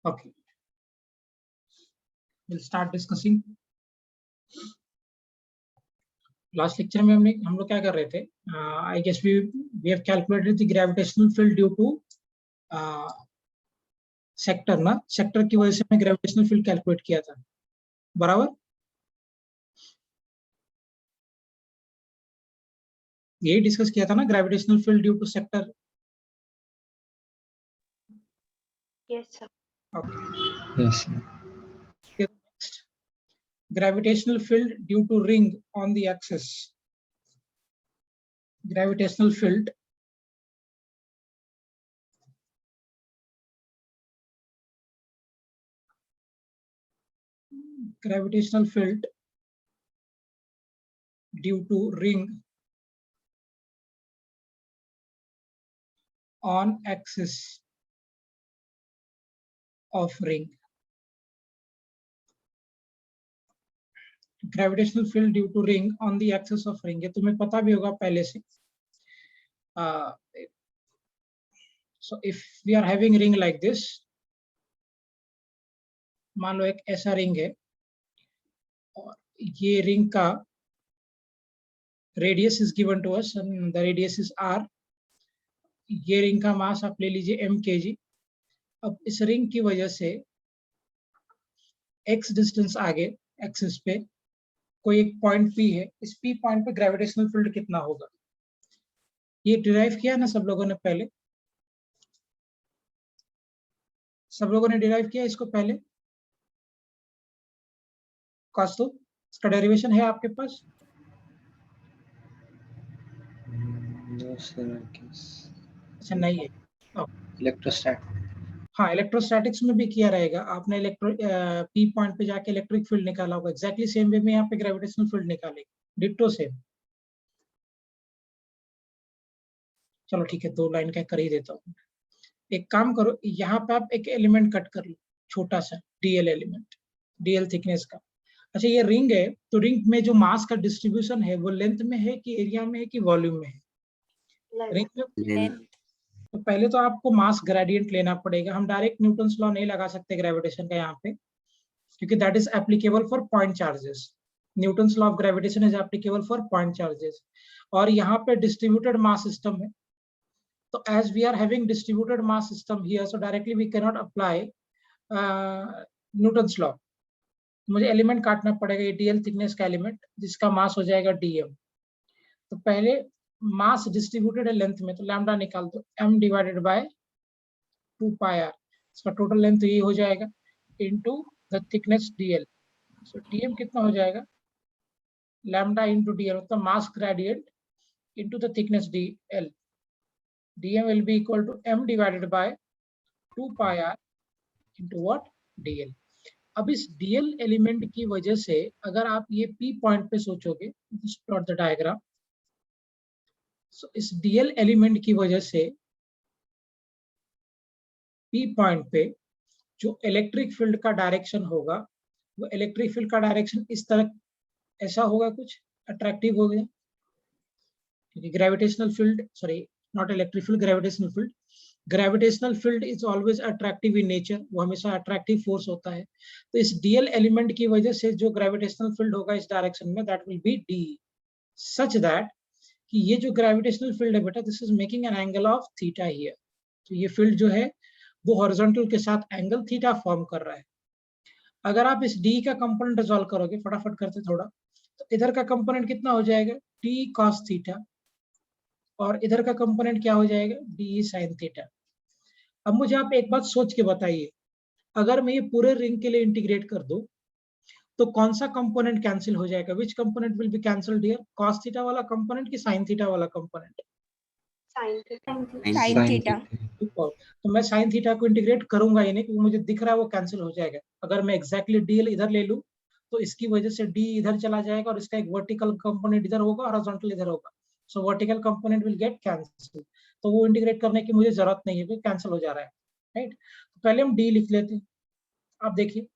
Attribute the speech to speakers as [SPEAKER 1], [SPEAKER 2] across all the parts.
[SPEAKER 1] Okay, we'll start discussing. Last lecture में हम लोग क्या कर रहे थे? I guess we have calculated the gravitational field due to sector ना, sector की वजह से हमने gravitational field calculate किया था, बराबर? यही डिस्कस किया था ना, gravitational field due to sector.
[SPEAKER 2] Yes, sir.
[SPEAKER 1] Okay.
[SPEAKER 3] Yes, sir.
[SPEAKER 1] Next, gravitational field due to ring on the axis. Gravitational field due to ring on axis of ring. Gravitational field due to ring on the axis of ring, ये तुम्हें पता भी होगा पहले से. So if we are having ring like this, मान लो एक ऐसा रिंग है और ये रिंग का radius is given to us and the radius is r. ये रिंग का मास आप ले लीजिए m kg. अब इस रिंग की वजह से x डिस्टेंस आगे एक्सिस पे कोई एक पॉइंट P है. इस P पॉइंट पे ग्रेविटेशनल फील्ड कितना होगा? ये डिराइव किया ना सब लोगों ने पहले? सब लोगों ने डिराइव किया इसको पहले? कास्तो इसका डेरिवेशन है आपके पास?
[SPEAKER 3] No, sir.
[SPEAKER 1] अच्छा नहीं है.
[SPEAKER 3] Electrostat.
[SPEAKER 1] हाँ, इलेक्ट्रोस्टैटिक्स में भी किया रहेगा आपने. पी पॉइंट पे जाके इलेक्ट्रिक फील्ड निकाला होगा. एग्जैक्टली सेम वे में यहाँ पे ग्रेविटेशनल फील्ड निकालेंगे. Ditto same. चलो ठीक है, 2 लाइन का कर ही देता हूँ. एक काम करो, यहाँ पे आप एक एलिमेंट कट कर लो, छोटा सा डीएल एलिमेंट, डीएल थिकनेस का. अच्छा ये रिंग है, तो रिंग में जो मास का डिस्ट्रीब्यूशन है वो लेंथ में है कि एरिया में है कि वॉल्यूम में है? रिंग में. तो पहले तो आपको मास ग्रेडियंट लेना पड़ेगा. हम डायरेक्ट न्यूटन्स लॉ नहीं लगा सकते ग्रेविटेशन का यहाँ पे, क्योंकि that is applicable for point charges. Newton's law of gravitation is applicable for point charges. और यहाँ पे डिस्ट्रीब्यूटेड मास सिस्टम है. So as we are having distributed mass system here, so directly we cannot apply Newton's law. मुझे element काटना पड़ेगा, ये DL thickness का element जिसका मास हो जाएगा डीएम. तो पहले मास डिस्ट्रीब्यूटेड है लेंथ में, तो लैम्डा निकाल दो, m divided by 2 pi r. इसका टोटल लेंथ ये हो जाएगा into the thickness DL. So DM कितना हो जाएगा? लैम्डा इनटू डीएल, मतलब mass gradient into the thickness DL. dm will be equal to m divided by 2 pi r into what? dl. अब इस dl एलिमेंट की वजह से अगर आप ये p पॉइंट पे सोचोगे, just plot the diagram. So इस dl एलिमेंट की वजह से p पॉइंट पे जो इलेक्ट्रिक फील्ड का डायरेक्शन होगा, वो इलेक्ट्रिक फील्ड का डायरेक्शन इस तरह ऐसा होगा, कुछ अट्रैक्टिव हो गया. क्योंकि gravitational field, sorry not electric field, gravitational field. Gravitational field is always attractive in nature, वो हमेशा attractive force होता है. तो इस dl एलिमेंट की वजह से जो gravitational field होगा इस डायरेक्शन में, that will be d, such that कि ये जो gravitational field है बेटा, this is making an angle of theta here. तो ये field जो है वो horizontal के साथ angle theta form कर रहा है. अगर आप इस d का कंपोनेंट रिजॉल्व करोगे, फटाफट करते थोड़ा, तो इधर का कंपोनेंट कितना हो जाएगा? d cos theta, और इधर का कंपोनेंट क्या हो जाएगा? D sine theta. अब मुझे आप एक बात सोच के बताइए, अगर मैं ये पूरे रिंग के लिए इंटीग्रेट कर दूं तो कौन सा कंपोनेंट कैंसिल हो जाएगा? विच component will be cancelled here? cos theta वाला कंपोनेंट कि sin थीटा वाला कंपोनेंट?
[SPEAKER 2] Sin theta.
[SPEAKER 1] तो मैं sin थीटा को इंटीग्रेट करूंगा ही नहीं, क्योंकि मुझे दिख रहा है वो कैंसिल हो जाएगा. अगर मैं एग्जैक्टली डीएल इधर ले लूं तो इसकी वजह से डी इधर चला जाएगा और इसका एक वर्टिकल कंपोनेंट इधर होगा और हॉरिजॉन्टल इधर होगा. So vertical component will get cancelled. तो वो इंटीग्रेट करने की मुझे जरूरत नहीं है, वो कैंसिल हो जा रहा है, राइट? तो पहले हम d लिख लेते हैं. आप देखिए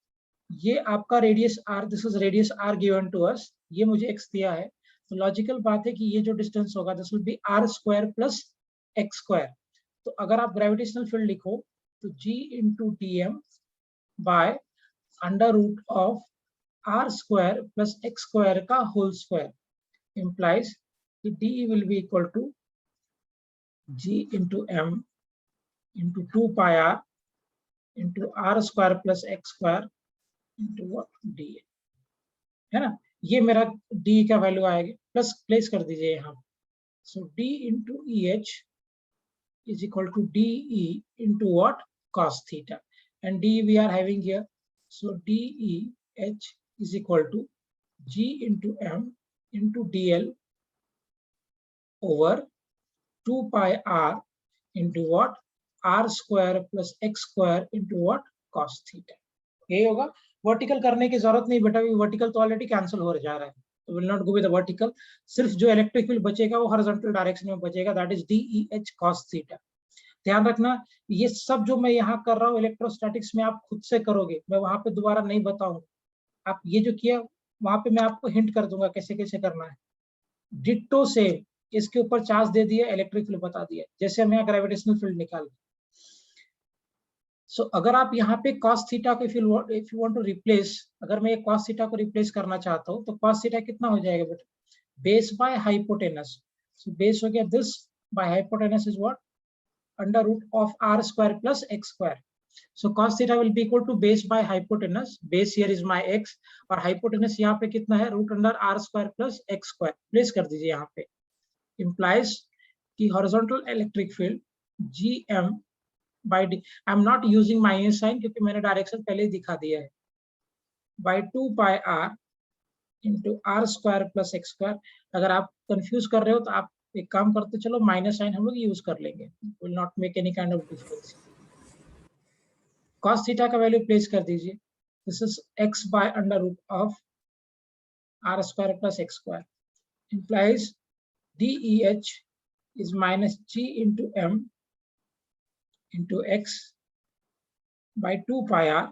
[SPEAKER 1] ये आपका radius r, this is radius r given to us, ये मुझे x दिया है. तो लॉजिकल बात है कि ये जो डिस्टेंस होगा this will be r square plus x square. तो अगर आप ग्रेविटेशनल फील्ड लिखो तो g into dm by under root of r square plus x square का whole square implies कि d will be equal to g into m into 2 pi r into r square plus x square into what d है ना। ये मेरा d का value आएगा, plus place कर दीजिए यहाँ। सो d into eh is equal to de into what, cos theta, and d we are having here, so deh is equal to g into m into dl over 2 pi r into what, r square plus x square into what, cos theta। यही होगा। Vertical करने की जरूरत नहीं बेटा, vertical तो already cancel हो जा रहा है, तो will not go with the vertical. सिर्फ जो इलेक्ट्रिक फील्ड बचेगा वो हॉरिजॉन्टल डायरेक्शन में बचेगा, that is DEH cos theta. ध्यान रखना, ये सब जो मैं यहाँ कर रहा हूँ इलेक्ट्रोस्टैटिक्स में आप खुद से करोगे, मैं वहां पे दोबारा नहीं बताऊंगा। आप ये जो किया वहां पे मैं आपको हिंट कर दूंगा कैसे कैसे करना है। डिट्टो से इसके ऊपर चार्ज दे दिया, इलेक्ट्रिक फील्ड बता दिया, जैसे हम यहाँ ग्रेविटेशनल फील्ड निकाल। सो अगर आप यहाँ पे cos थीटा को if you want to replace, अगर मैं ये cos थीटा को रिप्लेस करना चाहता हूँ तो cos थीटा कितना हो जाएगा बेटा, base by hypotenuse. So base हो गया this, by hypotenuse is what, under root of r square plus x square। So cos theta will be equal to base by hypotenuse, base here is my x और hypotenuse यहाँ पे कितना है, root under r square plus x square। Place कर दीजिए यहाँ पे, implies कि horizontal electric field gm by d, I am not using minus sign क्योंकि मैंने डायरेक्शन पहले ही दिखा दिया है, by 2 pi r into r square plus x square। अगर आप कंफ्यूज कर रहे हो तो आप एक काम करते चलो, माइनस साइन हम लोग यूज कर लेंगे, will not make any kind of difference. cos theta का वैल्यू प्लेस कर दीजिए, this is x by under root of r square plus x square, implies DEH is minus g into m into x by 2 pi r,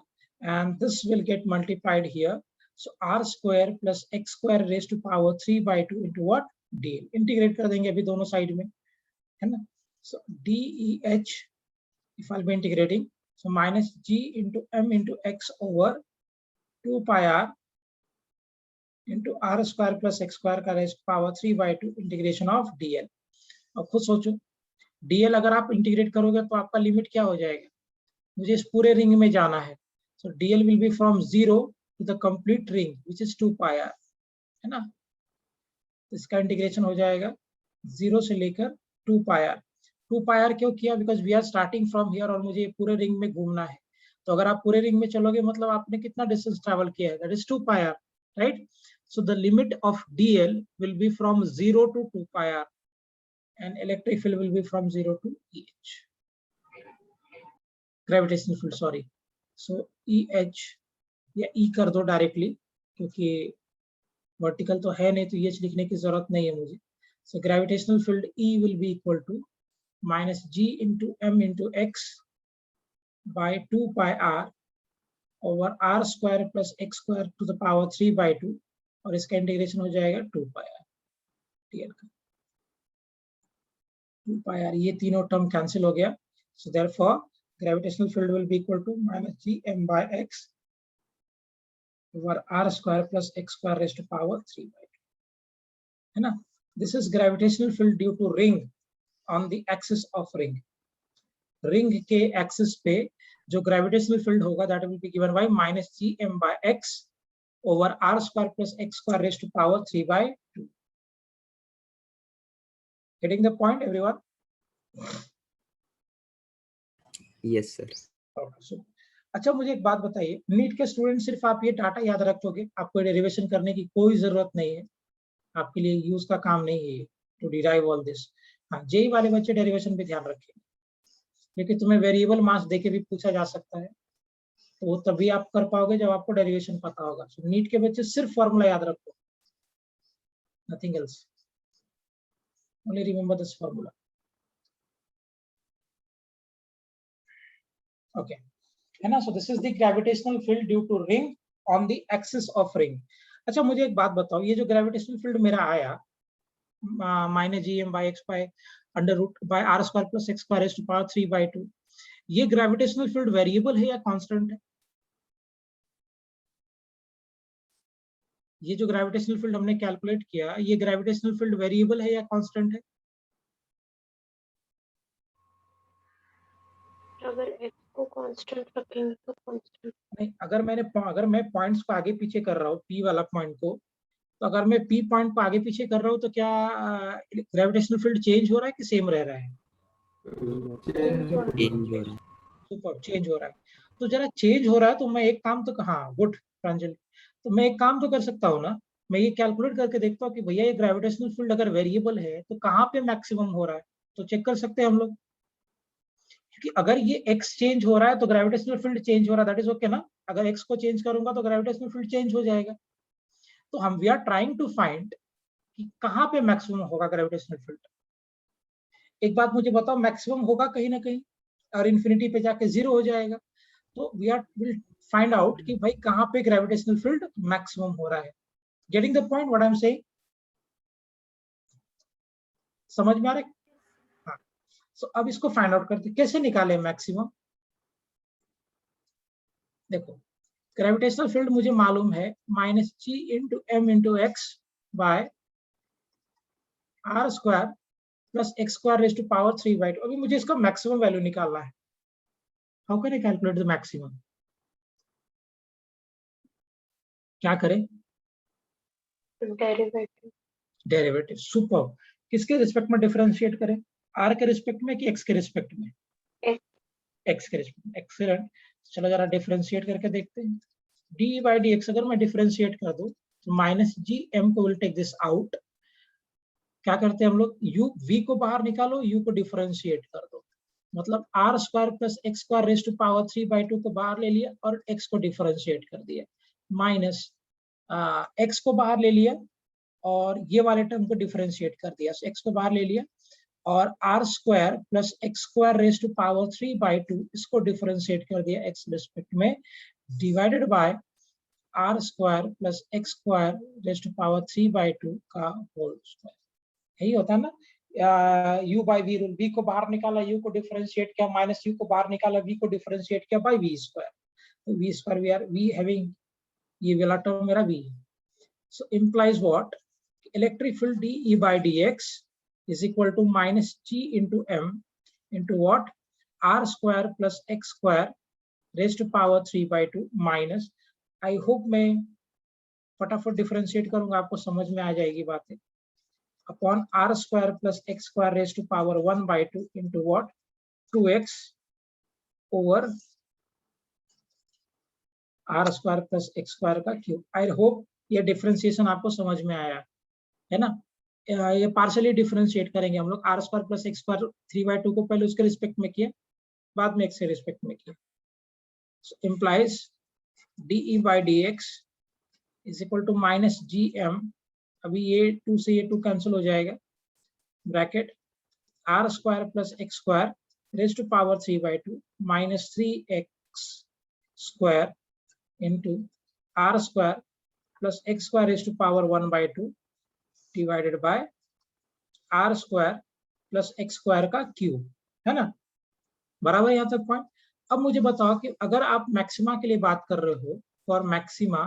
[SPEAKER 1] and this will get multiplied here, so r square plus x square raised to power 3 by 2 into what, dl। Integrate कर देंगे अभी दोनों side में, है ना। so DEH if I'll be integrating, so minus g into m into x over 2 pi r into r square plus x square का raised power 3 by 2 integration of dl। अब खुद सोचो, dl अगर आप इंटीग्रेट करोगे तो आपका लिमिट क्या हो जाएगा, मुझे इस पूरे रिंग में जाना है, so dl will be from 0 to the complete ring which is 2 pi r, है ना। इसका इंटीग्रेशन हो जाएगा 0 से लेकर 2 pi r। 2 pi r क्यों किया, because we are starting from here और मुझे पूरे रिंग में घूमना है, तो अगर आप पूरे रिंग में चलोगे मतलब आपने कितना डिस्टेंस ट्रैवल किया है, that is 2 pi r, right. So the limit of dl will be from 0 to 2 pi r and electric field will be from 0 to EH, gravitational field, sorry। so EH या E कर दो directly, क्योंकि vertical तो है नहीं तो EH लिखने की जरूरत नहीं है मुझे। so gravitational field E will be equal to minus g into m into x by 2 pi r over r square plus x square to the power 3 by 2, और इसका इंटीग्रेशन हो जाएगा 2 pi r dl का। 2 pi r, ये तीनों term cancel हो गया, so therefore gravitational field will be equal to minus g m by x over r square plus x square raised to power 3 by 2, है ना। this is gravitational field due to ring on the axis of ring। Ring के axis पे जो gravitational field होगा that will be given by minus G M by x over r square plus x square raised to power 3 by 2। Getting the point everyone?
[SPEAKER 3] Yes sir.
[SPEAKER 1] अच्छा मुझे एक बात बताइए, NEET के स्टूडेंट सिर्फ आप ये डाटा याद रखोगे, आपको डेरिवेशन करने की कोई जरूरत नहीं है, आपके लिए यूज का काम नहीं है टू डिराइव ऑल दिस। हाँ, जेई वाले बच्चे डेरिवेशन पे ध्यान रखें, क्योंकि तुम्हें वेरिएबल मास देके भी पूछा जा सकता है, तो वो तभी आप कर पाओगे जब आपको डेरिवेशन पता होगा। सो नीट के बच्चे सिर्फ फॉर्मूला याद रखो, nothing else, only remember this formula, okay, है ना। So this is the gravitational field due to ring on the axis of ring. अच्छा मुझे एक बात बताओ, ये जो ग्रेविटेशनल फील्ड मेरा आया minus G M by x by under root by r square plus x square raised to power 3 by 2, ये ग्रेविटेशनल फील्ड वेरिएबल है या कांस्टेंट है? ये जो ग्रेविटेशनल फील्ड हमने कैलकुलेट किया, ये ग्रेविटेशनल फील्ड वेरिएबल है या कांस्टेंट है?
[SPEAKER 2] अगर x को कांस्टेंट रखेंगे तो कांस्टेंट।
[SPEAKER 1] नहीं, अगर मैं पॉइंट्स को आगे पीछे कर रहा हूँ, पी वाला पॉइंट को, तो अगर मैं पी पॉइंट को आगे पीछे कर रहा हूँ तो क्या ग्रेविटेशनल फील्ड चेंज हो रहा है कि सेम रह रहा है?
[SPEAKER 3] चेंज हो रहा है।
[SPEAKER 1] सुपर, चेंज हो रहा है। तो जरा चेंज हो रहा है तो मैं एक काम तो, हाँ गुड प्रांजलि, तो मैं एक काम तो कर सकता हूँ ना, मैं ये कैलकुलेट करके देखता हूँ कि भैया ये ग्रेविटेशनल फील्ड अगर वेरिएबल है तो कहाँ पे मैक्सिमम हो रहा है, तो चेक कर सकते हैं हम लोग। क्योंकि अगर ये x चेंज हो रहा है तो ग्रेविटेशनल फील्ड चेंज हो रहा है, दैट इज ओके ना। अगर x को चेंज करूंगा तो ग्रेविटेशनल फील्ड चेंज हो जाएगा। तो हम we are trying to find कि कहाँ पे मैक्सिमम होगा ग्रेविटेशनल फील्ड। एक बात मुझे बताओ, मैक्सिमम होगा कहीं ना कहीं और इन्फिनिटी पे जाके जीरो हो जाएगा। तो we are will find out कि भाई कहाँ पे ग्रेविटेशनल फील्ड मैक्सिमम हो रहा है। Getting the point what I am saying? समझ में आ रहा है? हाँ। सो अब इसको फाइंड आउट करते, कैसे निकाले मैक्सिमम। देखो, ग्रेविटेशनल फील्ड मुझे मालूम है -g into M into x by r square plus x square raise to power 3/2। अभी मुझे इसका मैक्सिमम वैल्यू निकालना है। How can I calculate the maximum? क्या करें?
[SPEAKER 2] डेरिवेटिव।
[SPEAKER 1] Derivative, super. किसके रिस्पेक्ट में डिफरेंशिएट करें, आर के रिस्पेक्ट में कि एक्स के रिस्पेक्ट में? एक्स के रिस्पेक्ट में, एक्सीलेंट। चलो जरा डिफरेंशिएट करके देखते हैं। डी बाई डी एक्स अगर मैं डिफरेंशिएट कर दूं तो -gm को विल टेक दिस आउट। क्या करते हैं हम लोग, u v को बाहर निकालो, u को डिफरेंशिएट कर दो, मतलब r square plus x square raise to power 3/2 को बाहर ले लिया और x को डिफरेंशिएट कर दिया, माइनस x को बाहर ले लिया और ये वाले टर्म को डिफरेंशिएट कर दिया, x को बाहर ले लिया और r square plus x square raise to power 3/2 इसको डिफरेंशिएट कर दिया x रिस्पेक्ट में, divided by r square plus x square raise to power 3/2 का होल स्क्वायर। यही होता है ना u by v rule. v को बाहर निकाला, u को डिफरेंशिएट किया, माइनस u को बाहर निकाला, v को डिफरेंशिएट किया बाई वी स्क्वायर। तो v square we are we having, ये वाला टर्म मेरा v है। सो implies what? Electric field dE by dx is equal to -g into m into what? r square plus x square raised to power 3/2 minus, I hope मैं फटाफट differentiate करूंगा, आपको समझ में आ जाएगी बातें, upon r square plus x square raised to power 1/2 into what? 2x over r square plus x square का cube. I hope ये डिफरेंशिएशन आपको समझ में आया है ना। ये पार्शियली डिफरेंशिएट करेंगे हम लोग, r square plus x square 3/2 को पहले उसके रिस्पेक्ट में किया, बाद में एक्स के रिस्पेक्ट में किया। So implies DE by D X is equal to -gm, अभी ये 2 से ये 2 कैंसिल हो जाएगा, bracket r square plus x square raise to power 3/2 -3x square into r square plus x square raise to power 1/2 divided by r square plus x square का cube, है ना। बराबर यहाँ तक पॉइंट। अब मुझे बताओ कि अगर आप मैक्सिमा के लिए बात कर रहे हो, फॉर मैक्सिमा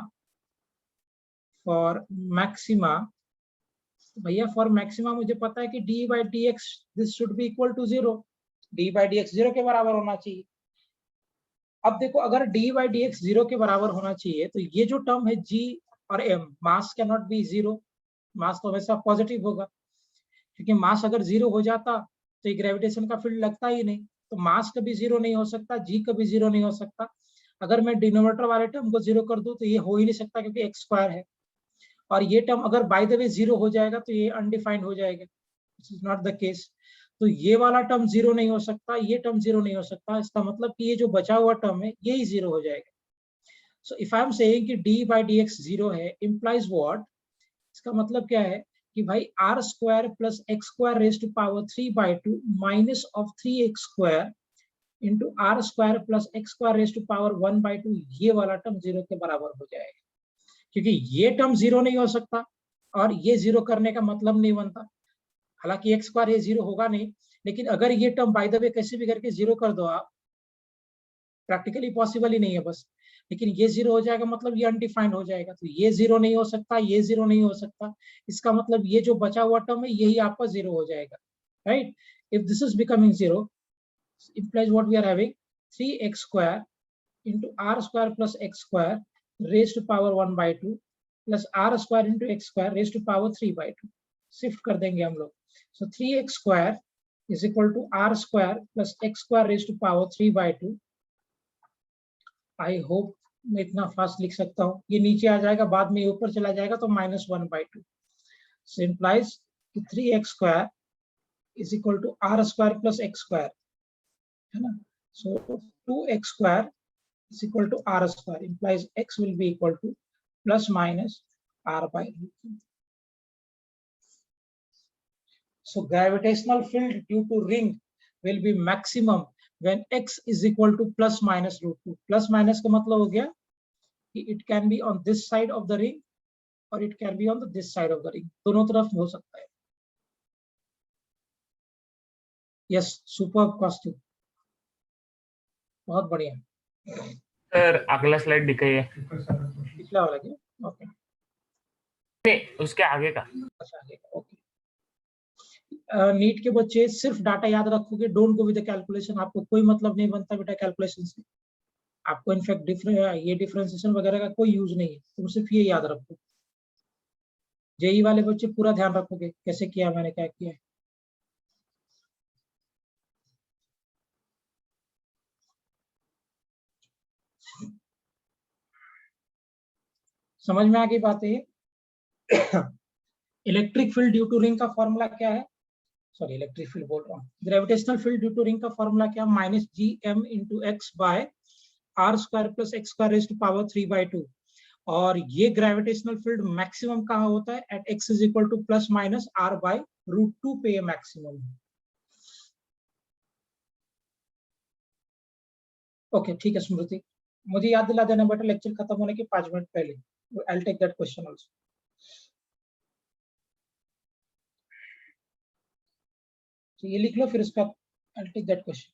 [SPEAKER 1] भैया फॉर मैक्सिमा मुझे पता है कि d by D x this should be equal to 0, d by D x 0 के बराबर होना चाहिए। अब देखो, अगर डी बाई डी एक्स 0 के बराबर होना चाहिए तो ये जो टर्म है g और m, mass can not be 0, मास तो हमेशा पॉजिटिव होगा, क्योंकि मास अगर 0 हो जाता तो ये ग्रेविटेशन का फील्ड लगता ही नहीं, तो मास कभी 0 नहीं हो सकता, g कभी 0 नहीं हो सकता। अगर मैं डिनोमिनेटर वाले टर्म को 0 कर दूं तो ये हो ही नहीं सकता, क्योंकि एक्स स्क्वायर है, और ये टर्म अगर बाय द वे 0 हो जाएगा तो ये अनडिफाइंड हो जाएगा, this is not the case. तो ये वाला टर्म 0 नहीं हो सकता, ये टर्म 0 नहीं हो सकता, इसका मतलब कि ये जो बचा हुआ टर्म है यही 0 हो जाएगा। So if I am saying कि d बाई डी एक्स 0 है, इंप्लाइज व्हाट, इसका मतलब क्या है कि भाई r square plus x square raise to power 3/2 minus of 3x square into r square plus x square raise to power 1/2, ये वाला टर्म 0 के बराबर हो जाएगा, क्योंकि ये टर्म 0 नहीं हो सकता और ये 0 करने का मतलब नहीं बनता। हालांकि एक्स स्क्वायर ये 0 होगा नहीं, लेकिन अगर ये टर्म बाय द वे कैसे भी करके 0 कर दो आप, प्रैक्टिकली पॉसिबल ही नहीं है बस, लेकिन ये 0 हो जाएगा मतलब ये अनडिफाइंड हो जाएगा, तो ये 0 नहीं हो सकता, ये 0 नहीं हो सकता, इसका मतलब ये जो बचा हुआ टर्म है यही आपका 0 हो जाएगा, right. If this is becoming 0 implies what we are having 3x square into r square plus x square raised to power 1 by 2 plus r square into x square raised to power 3 by 2. Shift कर देंगे हम लोग. So 3x square is equal to r square plus x square raised to power 3 by 2. I hope मैं इतना fast लिख सकता हूँ. ये नीचे आ जाएगा, बाद में ऊपर चला जाएगा तो -1 by 2. So implies 3x square is equal to r square plus x square. है ना? So 2x square is equal to r square, implies x will be equal to plus minus r by root 2. So gravitational field due to ring will be maximum when x is equal to plus minus root 2. Plus minus का मतलब हो गया कि it can be on this side of the ring or it can be on the this side of the ring. दोनों तरफ हो सकता है. Yes, superb costume. बहुत बढ़िया.
[SPEAKER 4] सर अगला स्लाइड दिखाइए.
[SPEAKER 1] पिछला वाला क्या? ओके.
[SPEAKER 4] नहीं, उसके आगे का.
[SPEAKER 1] अच्छा, आगे का. ओके. नीट के बच्चे सिर्फ डाटा याद रखोगे, don't go with the calculation. आपको कोई मतलब नहीं बनता बेटा कैलकुलेशन से. आपको इनफैक्ट ये डिफरेंशिएशन वगैरह का कोई यूज नहीं है. तुम सिर्फ ये याद रखो. जेई वाले बच्चे पूरा ध्यान रखोगे कैसे किया मैंने, क्या किया. समझ में आ गई बात है. Electric field due to ring का फॉर्मूला क्या है? सॉरी, इलेक्ट्रिक फील्ड बोल रहा हूँ. Gravitational field due to ring का फॉर्मूला क्या? -gm into x by r square plus x square raised to power 3 by 2. और ये ग्रेविटेशनल फील्ड मैक्सिमम कहाँ होता है? At x is equal to plus minus r by root 2 पे ये maximum है. ओके, ठीक है स्मृति, मुझे याद दिला देना बेटा लेक्चर खत्म होने के 5 मिनट पहले. I will take that question also. तो ये लिख लो, फिर उसका I will take that question.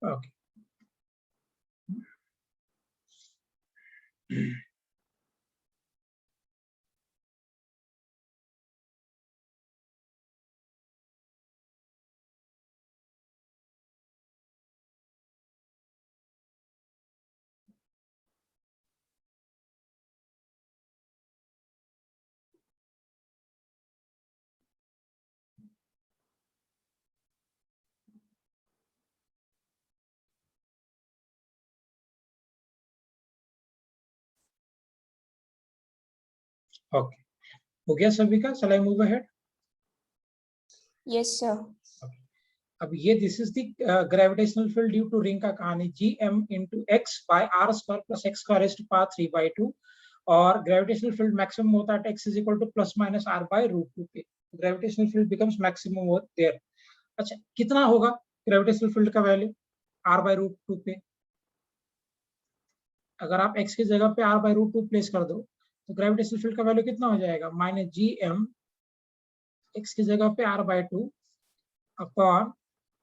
[SPEAKER 1] Okay. Okay, हो गया सभी का? Shall I move ahead?
[SPEAKER 2] Yes, sir.
[SPEAKER 1] अब ये this is the gravitational field due to ring का कहानी. gm into x by r square plus x square raised to power 3 by 2. और gravitational field maximum होता है x is equal to plus minus r by root 2 पे. Gravitational field becomes maximum over there. अच्छा, कितना होगा gravitational field का value? r by root 2 पे. अगर आप x की जगह पे r by root 2 प्लेस कर दो तो ग्रेविटेशनल फील्ड का वैल्यू कितना हो जाएगा? -gm x की जगह पे r by 2 upon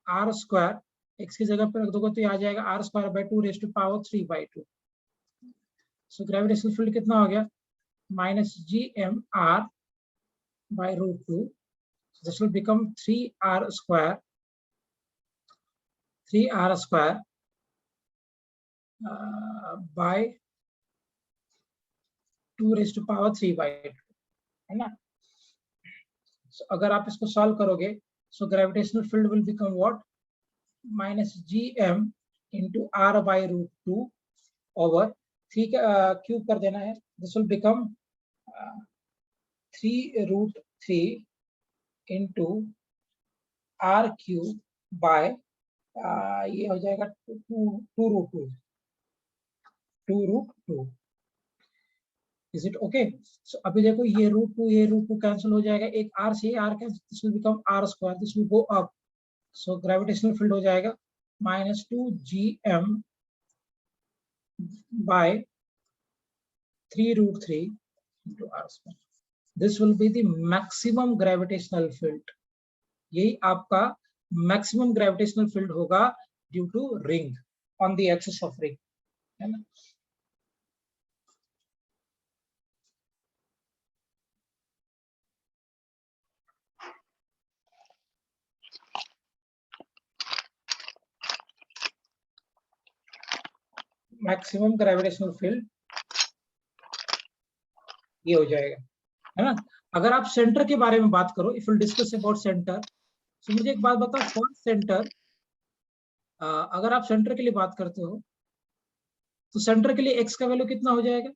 [SPEAKER 1] r square, x की जगह पे रख दोगे तो ये आ जाएगा r square by 2 raise to power 3 by 2. So gravitational field कितना हो गया? -gm r by root 2. So this will become 3r square by 2 raised to power 3 by 2, है ना? So अगर आप इसको सॉल्व करोगे so gravitational field will become what? -gm into r by root 2 over 3 cube कर देना है. This will become 3 root 3 into r cube by ये हो जाएगा 2 root 2. Is it okay? So अभी देखो ये √2 कैंसिल हो जाएगा, एक r से r cancel, this will become r², this will go up, so gravitational field हो जाएगा -2gm by 3√3 into r². This will be the maximum gravitational field. यही आपका maximum gravitational field होगा due to ring on the axis of ring, है ना? Maximum gravitational field ये हो जाएगा, है ना? अगर आप सेंटर के बारे में बात करो, if will discuss about centre, तो मुझे एक बात बताओ, फॉर सेंटर अगर आप सेंटर के लिए बात करते हो तो सेंटर के लिए एक्स का वैल्यू कितना हो जाएगा?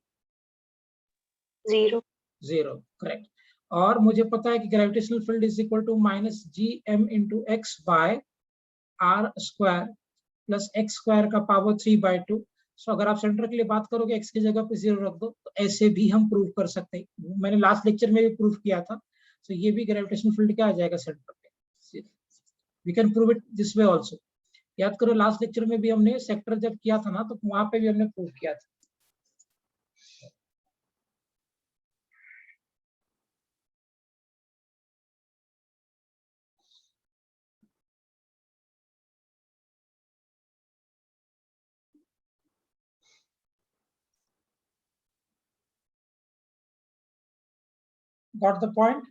[SPEAKER 2] 0.
[SPEAKER 1] 0, करेक्ट। और मुझे पता है कि gravitational field is equal to -gm into x by r² plus x² का पावर 3/2। सो अगर आप सेंटर के लिए बात करोगे x की जगह पे 0 रख दो, तो ऐसे भी हम प्रूव कर सकते हैं। मैंने लास्ट लेक्चर में भी प्रूव किया था। सो ये भी ग्रेविटेशनल फील्ड क्या आ जाएगा सेंटर पे। We can prove it this way also. याद करो लास्ट लेक्चर में भी हमने सेक्टर जब किया था ना, तो वहां पे भी हमने प्रूव किया था। Got the point?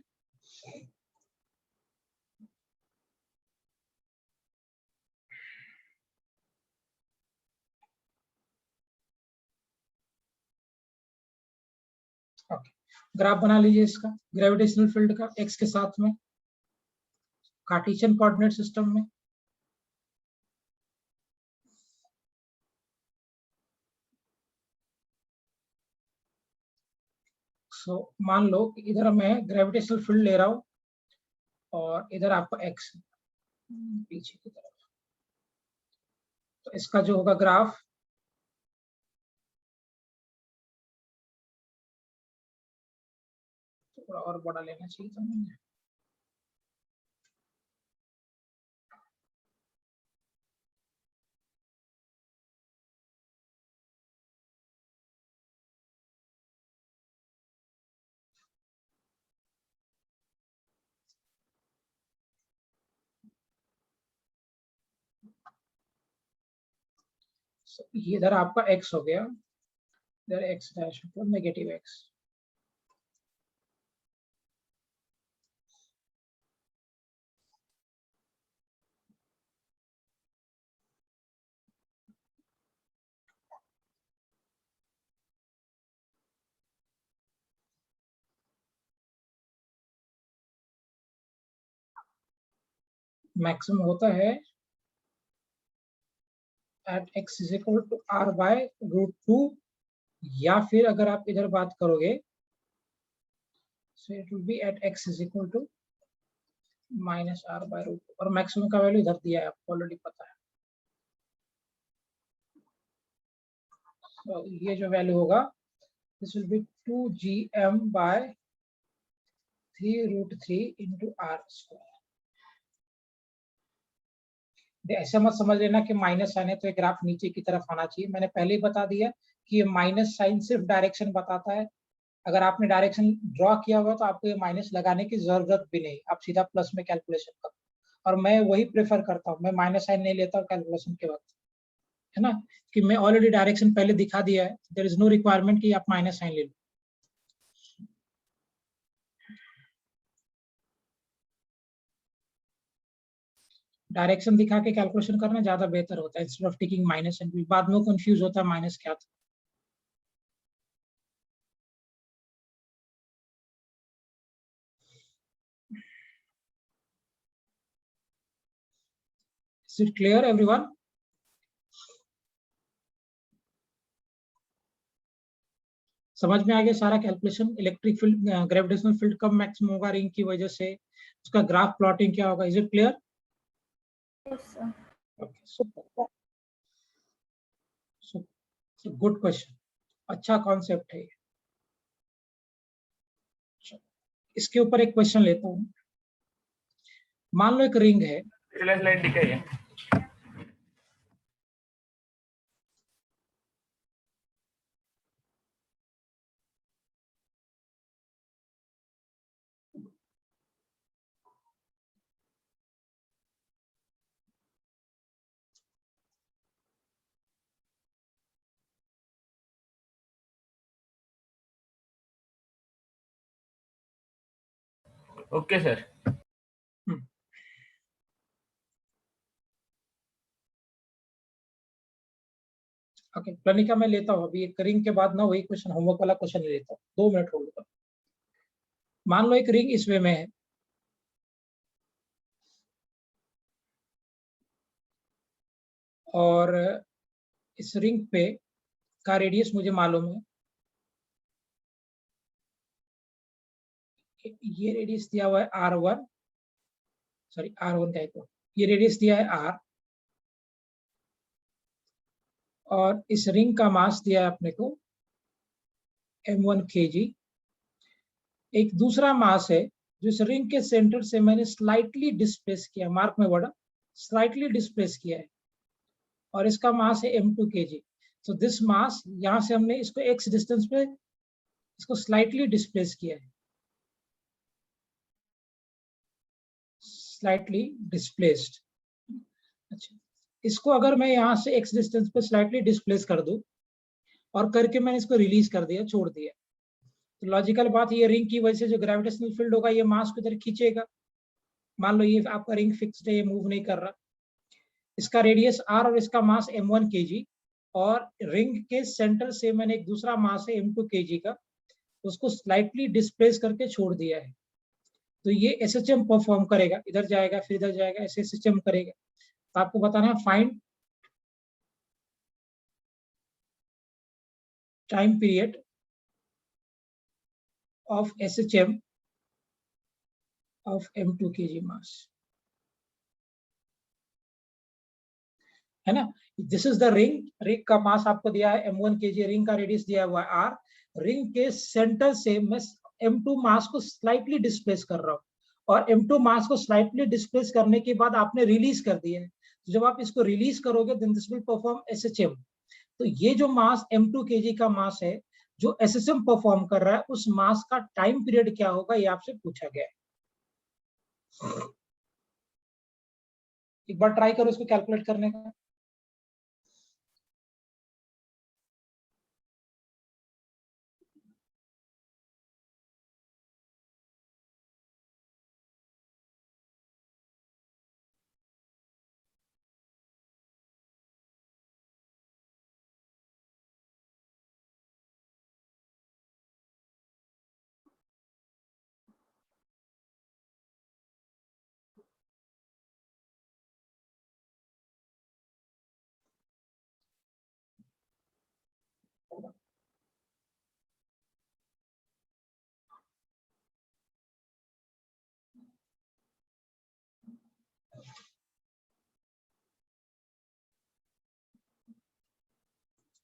[SPEAKER 1] Okay, graph बना लीजिए इसका, ग्रेविटेशनल फील्ड का एक्स के साथ में कार्टेशियन कोऑर्डिनेट सिस्टम में। सो मान लो कि इधर मैं ग्रेविटेशनल फील्ड ले रहा हूं और इधर आपका एक्स पीछे की तरफ, तो इसका जो होगा ग्राफ, थोड़ा और बड़ा लेना चाहिए था मैंने। ये इधर आपका x हो गया, इधर x डैश मतलब नेगेटिव x। मैक्सिमम होता है at x is equal to r by √2, या फिर अगर आप इधर बात करोगे so it will be at x is equal to -r by √2, और मैक्सिमम का वैल्यू इधर दिया है, आपको ऑलरेडी पता है। तो ये जो वैल्यू होगा this will be 2gm by 3√3 into r²। ऐसा मत समझ लेना कि माइनस साइन है तो एक ग्राफ नीचे की तरफ आना चाहिए। मैंने पहले ही बता दिया कि ये माइनस साइन सिर्फ डायरेक्शन बताता है। अगर आपने डायरेक्शन ड्रॉ किया हुआ तो आपको ये माइनस लगाने की जरूरत भी नहीं, आप सीधा प्लस में कैलकुलेशन करो। और मैं वही प्रेफर करता हूँ, मैं माइनस साइन नहीं लेता हूँ कैलकुलेशन के वक्त, है ना, कि मैं ऑलरेडी डायरेक्शन पहले दिखा दिया है, देयर इज नो रिक्वायरमेंट कि आप माइनस साइन ले लो। डायरेक्शन दिखा के कैलकुलेशन करना ज्यादा बेहतर होता है instead of taking minus and बाद में कंफ्यूज होता है माइनस क्या था। Is it clear everyone? समझ में आ गया सारा calculation? Electric field gravitational field कब मैक्सिमम होगा रिंग की वजह से, उसका ग्राफ प्लॉटिंग क्या होगा। Is it clear? Good question, अच्छा कॉन्सेप्ट है। इसके ऊपर एक क्वेश्चन लेता हूँ। मान लो एक रिंग है,
[SPEAKER 4] पिछला स्लाइड दिखाइए। Okay sir.
[SPEAKER 1] ओके प्रणिका मैं लेता हूँ अभी एक रिंग के बाद ना वही क्वेश्चन होमवर्क वाला क्वेश्चन ले लेता हूँ, 2 मिनट होल्ड करो। मान लो एक रिंग इस वे में है, और इस रिंग पे का रेडियस मुझे मालूम है, ये रेडियस दिया हुआ है R1, सॉरी R1 का है, ये रेडियस दिया है R, और इस रिंग का मास दिया है अपने को m1 kg। एक दूसरा मास है जो इस रिंग के सेंटर से मैंने स्लाइटली डिस्प्लेस किया, मार्क में वर्ड स्लाइटली डिस्प्लेस किया है, और इसका मास है m2 kg। So this mass, यहां से हमने इसको x डिस्टेंस पे इसको स्लाइटली डिस्प्लेस किया है, स्लाइटली डिस्प्लेस्ड। अच्छा, इसको अगर मैं यहाँ से x डिस्टेंस पे स्लाइटली डिस्प्लेस कर दूं और करके मैंने इसको रिलीज कर दिया, छोड़ दिया, तो लॉजिकल बात ये रिंग की वजह से जो ग्रेविटेशनल फील्ड होगा ये मास को इधर खींचेगा। मान लो ये आपका रिंग फिक्स्ड है, ये मूव नहीं कर रहा, इसका रेडियस r और इसका मास m1 kg, और रिंग के सेंटर से मैंने एक दूसरा मास है m2 kg का, उसको स्लाइटली डिस्प्लेस करके छोड़ दिया है। तो ये SHM परफॉर्म करेगा, इधर जाएगा फिर इधर जाएगा, ऐसे SHM करेगा। तो आपको बताना है find time period of SHM of m2 kg मास, है ना। This is the ring, ring का मास आपको दिया है m1 kg, रिंग का रेडियस दिया हुआ है r, रिंग के सेंटर से मैं m2 मास को स्लाइटली डिस्प्लेस कर रहा हूँ, और m2 मास को स्लाइटली डिस्प्लेस करने के बाद आपने रिलीज कर दिया है, तो जब आप इसको रिलीज करोगे then this will perform SHM। तो ये जो मास m2 kg का मास है जो SHM परफॉर्म कर रहा है, उस मास का टाइम पीरियड क्या होगा ये आपसे पूछा गया है। एक बार ट्राई करो इसको कैलकुलेट करने का।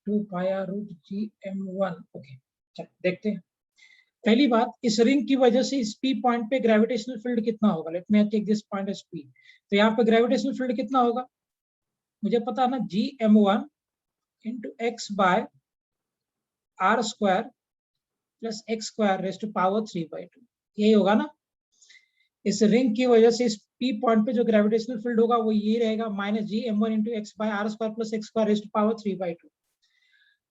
[SPEAKER 1] टू पाया रूट GM1। ओके चल देखते हैं। पहली बात, इस रिंग की वजह से इस P पॉइंट पे ग्रेविटेशनल फील्ड कितना होगा। Let me take this point as P। तो यहाँ पे ग्रेविटेशनल फील्ड कितना होगा मुझे पता है ना, GM1 into x by R square plus x square raise to power 3/2, यही होगा ना। इस रिंग की वजह से इस P पॉइंट पे जो ग्रेविटेशनल फील्ड होगा वो ये रहेगा, minus GM1 into x by R square plus x square raise to power 3/2।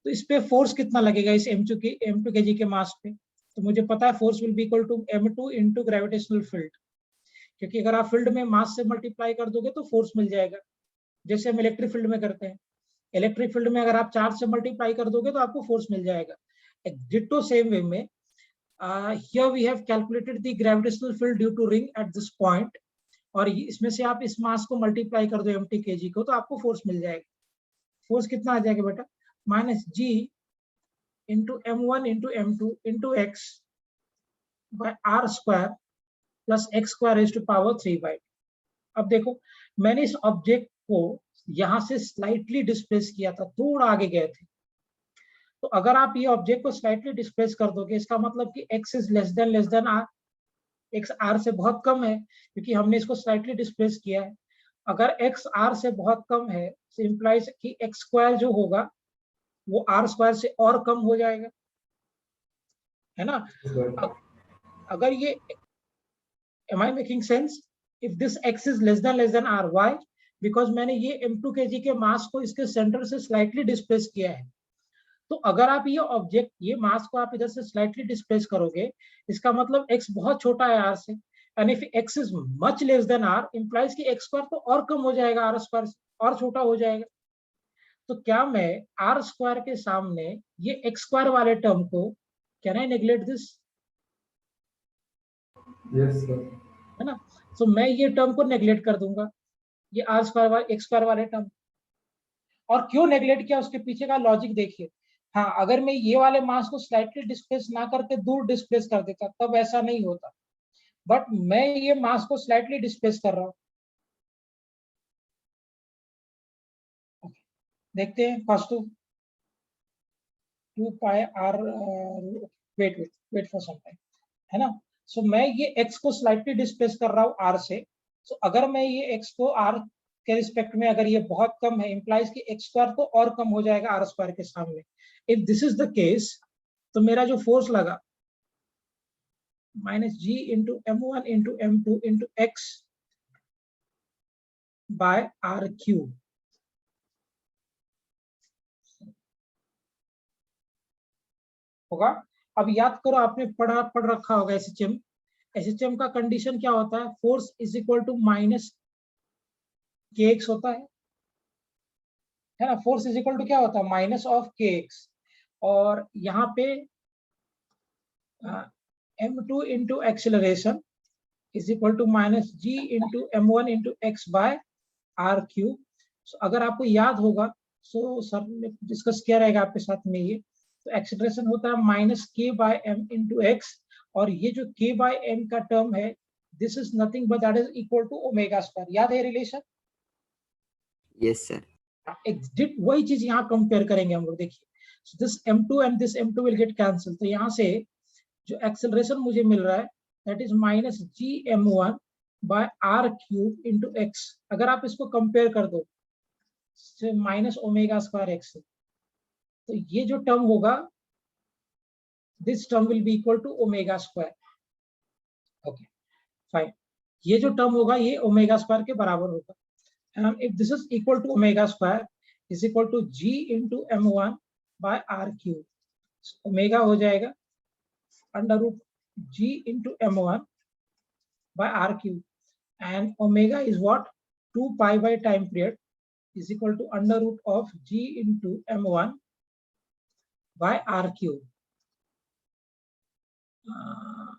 [SPEAKER 1] तो इस पे फोर्स कितना लगेगा इस m2 kg के मास पे, तो मुझे पता है force will be equal to m2 into gravitational field, क्योंकि अगर आप फील्ड में मास से मल्टीप्लाई कर दोगे तो फोर्स मिल जाएगा, जैसे हम इलेक्ट्रिक फील्ड में करते हैं। इलेक्ट्रिक फील्ड में अगर आप चार्ज से मल्टीप्लाई कर दोगे तो आपको फोर्स मिल जाएगा। डिट्टो सेम वे में here we have calculated the gravitational field due to ring at this point, और इसमें से आप इस मास को मल्टीप्लाई कर दो m2 kg को तो आपको फोर्स मिल जाएगा। फोर्स कितना आ जाएगा बेटा, minus G into m1 into m2 into x by R square plus x square raise to power 3/2। अब देखो मैंने इस ऑब्जेक्ट को यहां से स्लाइटली डिस्प्लेस किया था, थोड़ा आगे गए थे, तो अगर आप ये ऑब्जेक्ट को स्लाइटली डिस्प्लेस कर दोगे इसका मतलब कि x is less than r, x r से बहुत कम है क्योंकि हमने इसको स्लाइटली डिस्प्लेस किया है। अगर x r से बहुत कम है तो इंप्लाइज कि x स्क्वायर जो होगा वो r स्क्वायर से और कम हो जाएगा, है ना। अगर ये, am I making sense? If this x is less than r, why? Because मैंने ये m2 kg के मास को इसके सेंटर से स्लाइटली डिस्प्लेस किया है। तो अगर आप ये ऑब्जेक्ट, ये मास को आप इधर से स्लाइटली डिस्प्लेस करोगे, इसका मतलब x बहुत छोटा है r से, and if x is much less than r implies कि x स्क्वायर तो और कम हो जाएगा, r स्क्वायर और छोटा हो जाएगा। तो क्या मैं r स्क्वायर के सामने ये x स्क्वायर वाले टर्म को, can I neglect this?
[SPEAKER 3] Yes sir.
[SPEAKER 1] है ना। तो मैं ये टर्म को नेग्लेक्ट कर दूंगा, ये r स्क्वायर वाले x स्क्वायर वाले टर्म। और क्यों नेग्लेक्ट किया, उसके पीछे का लॉजिक देखिए। हाँ, अगर मैं ये वाले मास को स्लाइटली डिस्प्लेस ना करके दूर डिस्प्लेस कर देता तब ऐसा नहीं होता, बट मैं ये मास को स्लाइटली डिस्प्लेस कर रहा हूं। देखते हैं cos 2 pi r, wait for some time, है ना। सो मैं ये x को स्लाइटली डिस्प्लेस कर रहा हूँ r से। सो अगर मैं ये x को r के रिस्पेक्ट में, अगर ये बहुत कम है, इंप्लाइज कि x स्क्वायर तो और कम हो जाएगा r स्क्वायर के सामने। If this is the case, तो मेरा जो फोर्स लगा minus g into m1 into m2 into x by r cube होगा। अब याद करो, आपने पढ़ रखा होगा एसएचएम। एसएचएम का कंडीशन क्या होता है, force is equal to minus k x होता है ना। फोर्स इज इक्वल टू क्या होता है, माइनस ऑफ के एक्स। और यहाँ पे m2 into acceleration is equal to minus g into m1 into x by r cube. अगर आपको याद होगा, सो सर ने डिस्कस किया रहेगा आपके साथ में ये, तो एक्सेलरेशन होता है माइनस के बाय एम इंटू एक्स, और ये जो के बाय एम का टर्म है, this is nothing but that is equal to omega square. याद है रिलेशन?
[SPEAKER 5] Yes sir.
[SPEAKER 1] वही चीज यहाँ कंपेयर करेंगे हम लोग। देखिए, this m2 and this m2 will get cancel, तो यहाँ से जो एक्सेलरेशन मुझे मिल रहा है that is minus g m1 by r cube into x. अगर आप इसको कंपेयर कर दो माइनस ओमेगा स्क्वायर एक्स, तो ये जो टर्म होगा, this term will be equal to omega square. Okay fine, ये जो टर्म होगा ये ओमेगा स्क्वायर के बराबर होगा। and if this is equal to omega square is equal to g into m1 by r cube, omega हो जाएगा under root g into m1 by r cube, and omega is what, 2 pi by time period is equal to under root of g into m1 by r cube।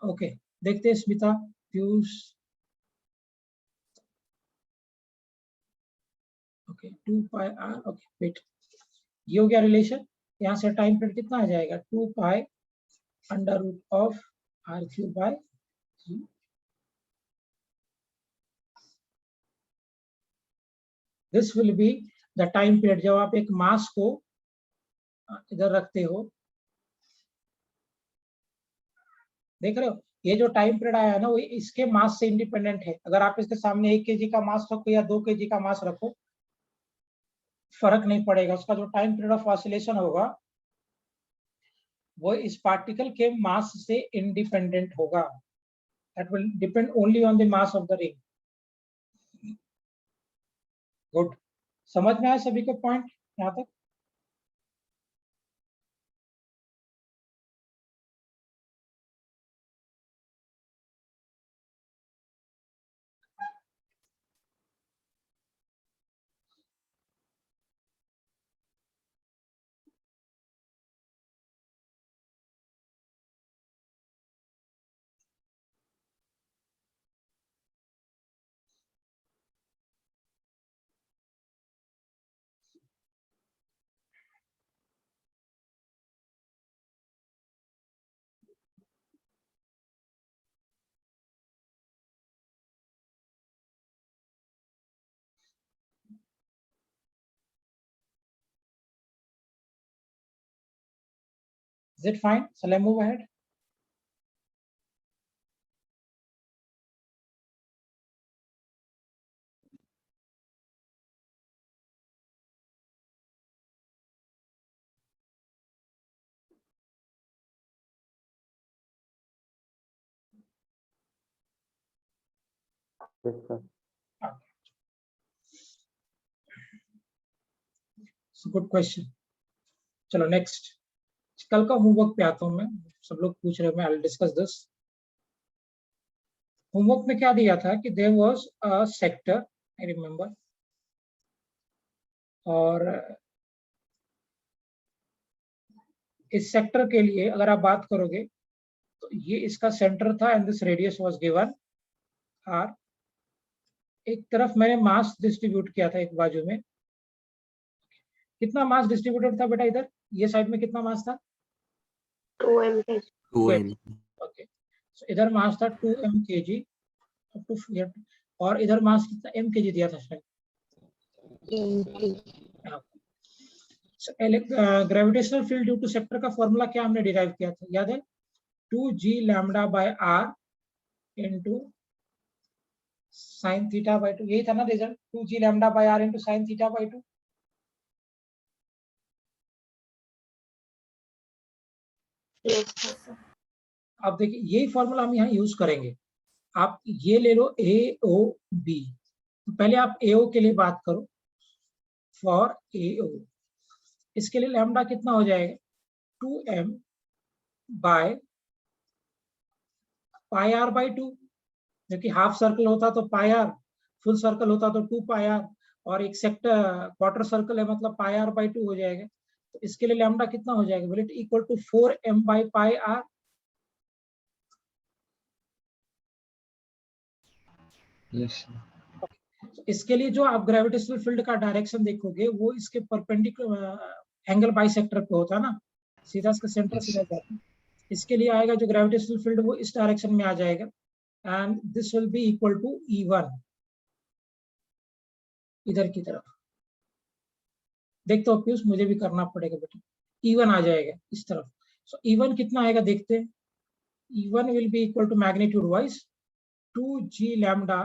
[SPEAKER 1] Okay, देखते हैं Smita, Piyush. Okay 2 pi r, okay wait, ये हो गया relation. यहाँ से time period कितना आ जाएगा, 2 pi under root of r cube by g. This will be the time period जब आप एक मास को इधर रखते हो। देख रहे हो, ये जो टाइम पीरियड आया है ना, वो इसके मास से इंडिपेंडेंट है। अगर आप इसके सामने 1 kg का मास रखो या 2 kg का मास रखो, फर्क नहीं पड़ेगा। उसका जो टाइम पीरियड ऑफ ऑसिलेशन होगा वो इस पार्टिकल के मास से इंडिपेंडेंट होगा। That will depend only on the mass of the ring. Good, समझ में आया सभी को पॉइंट यहाँ तक? Is it fine? Shall I move ahead?
[SPEAKER 3] Yes, sir.
[SPEAKER 1] Good question. चलो नेक्स्ट, कल का होमवर्क पे आता हूँ मैं। सब लोग पूछ रहे हैं, मैं I will discuss this. Homework में क्या दिया था कि there was a sector, I remember, और इस सेक्टर के लिए अगर आप बात करोगे तो ये इसका सेंटर था and this radius was given r. एक तरफ मैंने मास डिस्ट्रीब्यूट किया था एक बाजू में। कितना मास डिस्ट्रीब्यूटेड था बेटा इधर, ये साइड में कितना मास था?
[SPEAKER 2] 2 mg
[SPEAKER 5] 2m.
[SPEAKER 1] ओके, सो इधर मास था 2 mkg अप टू हियर, और इधर मास कितना mkg दिया था शायद। Gravitational field due to sector का फॉर्मूला क्या हमने डिराइव किया था, याद है? 2g lambda by r into sin theta by 2, यही था ना result? 2g lambda by r into sin theta by 2।
[SPEAKER 2] yes sir
[SPEAKER 1] आप देखिए यही फॉर्मूला हम यहाँ यूज करेंगे। आप ये ले लो ए ओ बी, तो पहले आप ए ओ के लिए बात करो। फॉर ए ओ इसके लिए लैम्डा कितना हो जाएगा? 2m by pi are bye 2, जो कि हाफ सर्कल होता तो पाई आर, फुल सर्कल होता तो 2 पाई आर, और एक सेक्टर क्वार्टर सर्कल है मतलब पाई आर बाय 2 हो जाएगा। तो इसके लिए लैम्डा कितना हो जाएगा? Will it equal to 4m by pi r.
[SPEAKER 3] Yes, sir.
[SPEAKER 1] इसके लिए जो आप ग्रेविटेशनल फील्ड का डायरेक्शन देखोगे वो इसके परपेंडिकुलर एंगल बाइसेक्टर पे होता है ना, सीधा इसका सेंटर
[SPEAKER 3] Yes.
[SPEAKER 1] सीधा जाता है। इसके लिए आएगा जो ग्रेविटेशनल फील्ड वो इस डायरेक्शन में आ जाएगा and this will be equal to E1 इधर की तरफ। देखते हो पीयूष, मुझे भी करना पड़ेगा बेटा। E1 आ जाएगा इस तरफ। सो E1 कितना आएगा देखते हैं। E1 will be equal to magnitude wise 2g lambda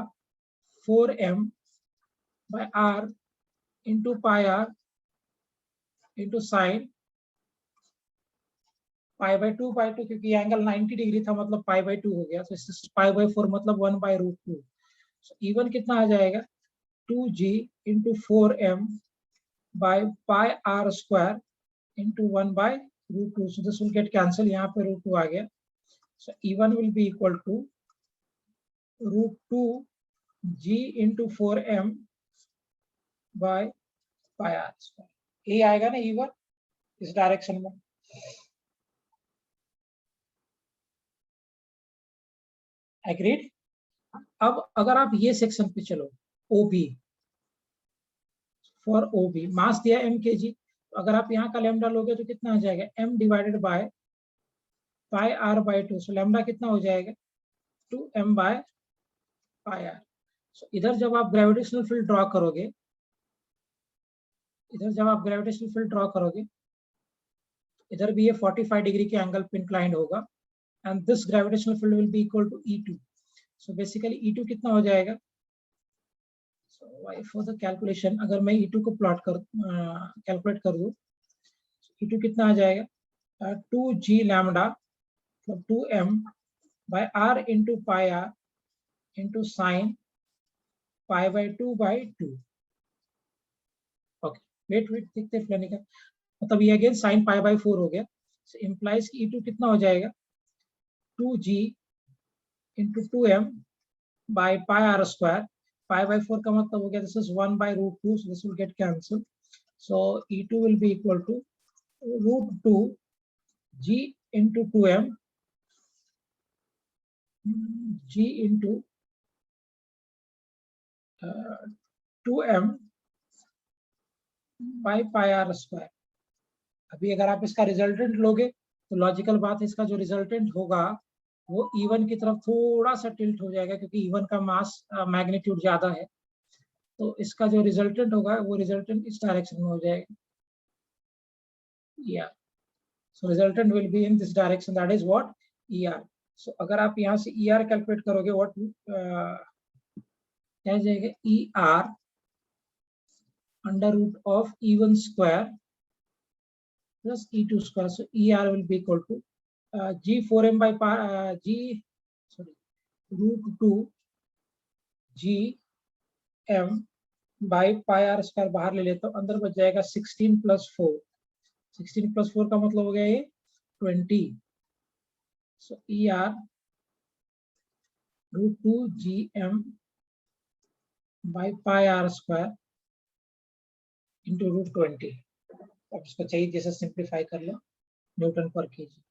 [SPEAKER 1] 4m by r into pi r into sin pi by 2 by 2, क्योंकि एंगल 90 डिग्री था मतलब pi by 2 हो गया, तो इससे pi by 4 मतलब 1 by root 2। so E1 कितना आ जाएगा? 2g into 4m by pi r square into 1 by root 2, so this will get cancel, यहाँ पे root 2 आ गया। so E1 will be equal to root 2 g into 4m by pi r square। ये आएगा ना E1 इस direction में। Agreed. अब अगर आप ये सेक्शन पे चलो, OB, फॉर OB मास दिया mkg, तो अगर आप यहाँ का लैम्डा लोगे तो कितना आ जाएगा? m divided by pi r by 2, so lambda कितना हो जाएगा? 2m by pi r। सो इधर जब आप ग्रेविटेशनल फील्ड ड्रॉ करोगे, इधर भी ये 45 डिग्री के एंगल पे इंक्लाइंड होगा and this gravitational field will be equal to E2। So basically E2 कितना हो जाएगा? फॉर द कैलकुलेशन अगर मैं E2 को कैलकुलेट कर दूं, E2 कितना आ जाएगा? 2g lambda 2m by r into pi r into sine pi by 2 by 2। Okay, wait देखते हैं का, मतलब ये अगेन साइन पाई बाय 4 हो गया। सो इंप्लाइज E2 कितना हो जाएगा? 2g into 2m by pi are square, pi by 4 का मतलब हो गया this is 1 by root 2, so this will get cancel. So E2 will be equal to root 2 g into 2m g into 2m by pi r square. अभी अगर आप इसका resultant लोगे तो लॉजिकल बात है, इसका जो रिजल्टेंट होगा वो E1 की तरफ थोड़ा सा टिल्ट हो जाएगा क्योंकि E1 का मास मैग्नीट्यूड ज्यादा है, तो इसका जो रिजल्टेंट होगा वो रिजल्टेंट इस डायरेक्शन में हो जाएगा। या so resultant will be in this direction, that is what ER। So अगर आप यहाँ से ER कैलकुलेट करोगे व्हाट क्या हो जाएगा? ER under root of E1 square plus E2 square, so ER will be equal to G4m by root 2 g M by pi are square बाहर ले लेता हूँ, अंदर बच जाएगा 16 + 4। 16 + 4 का मतलब हो गया ये 20। So E R √2 GM by pi are square into √20। अब इसको चाहिए जैसे सिंप्लीफाई कर लो, न्यूटन पर केजी।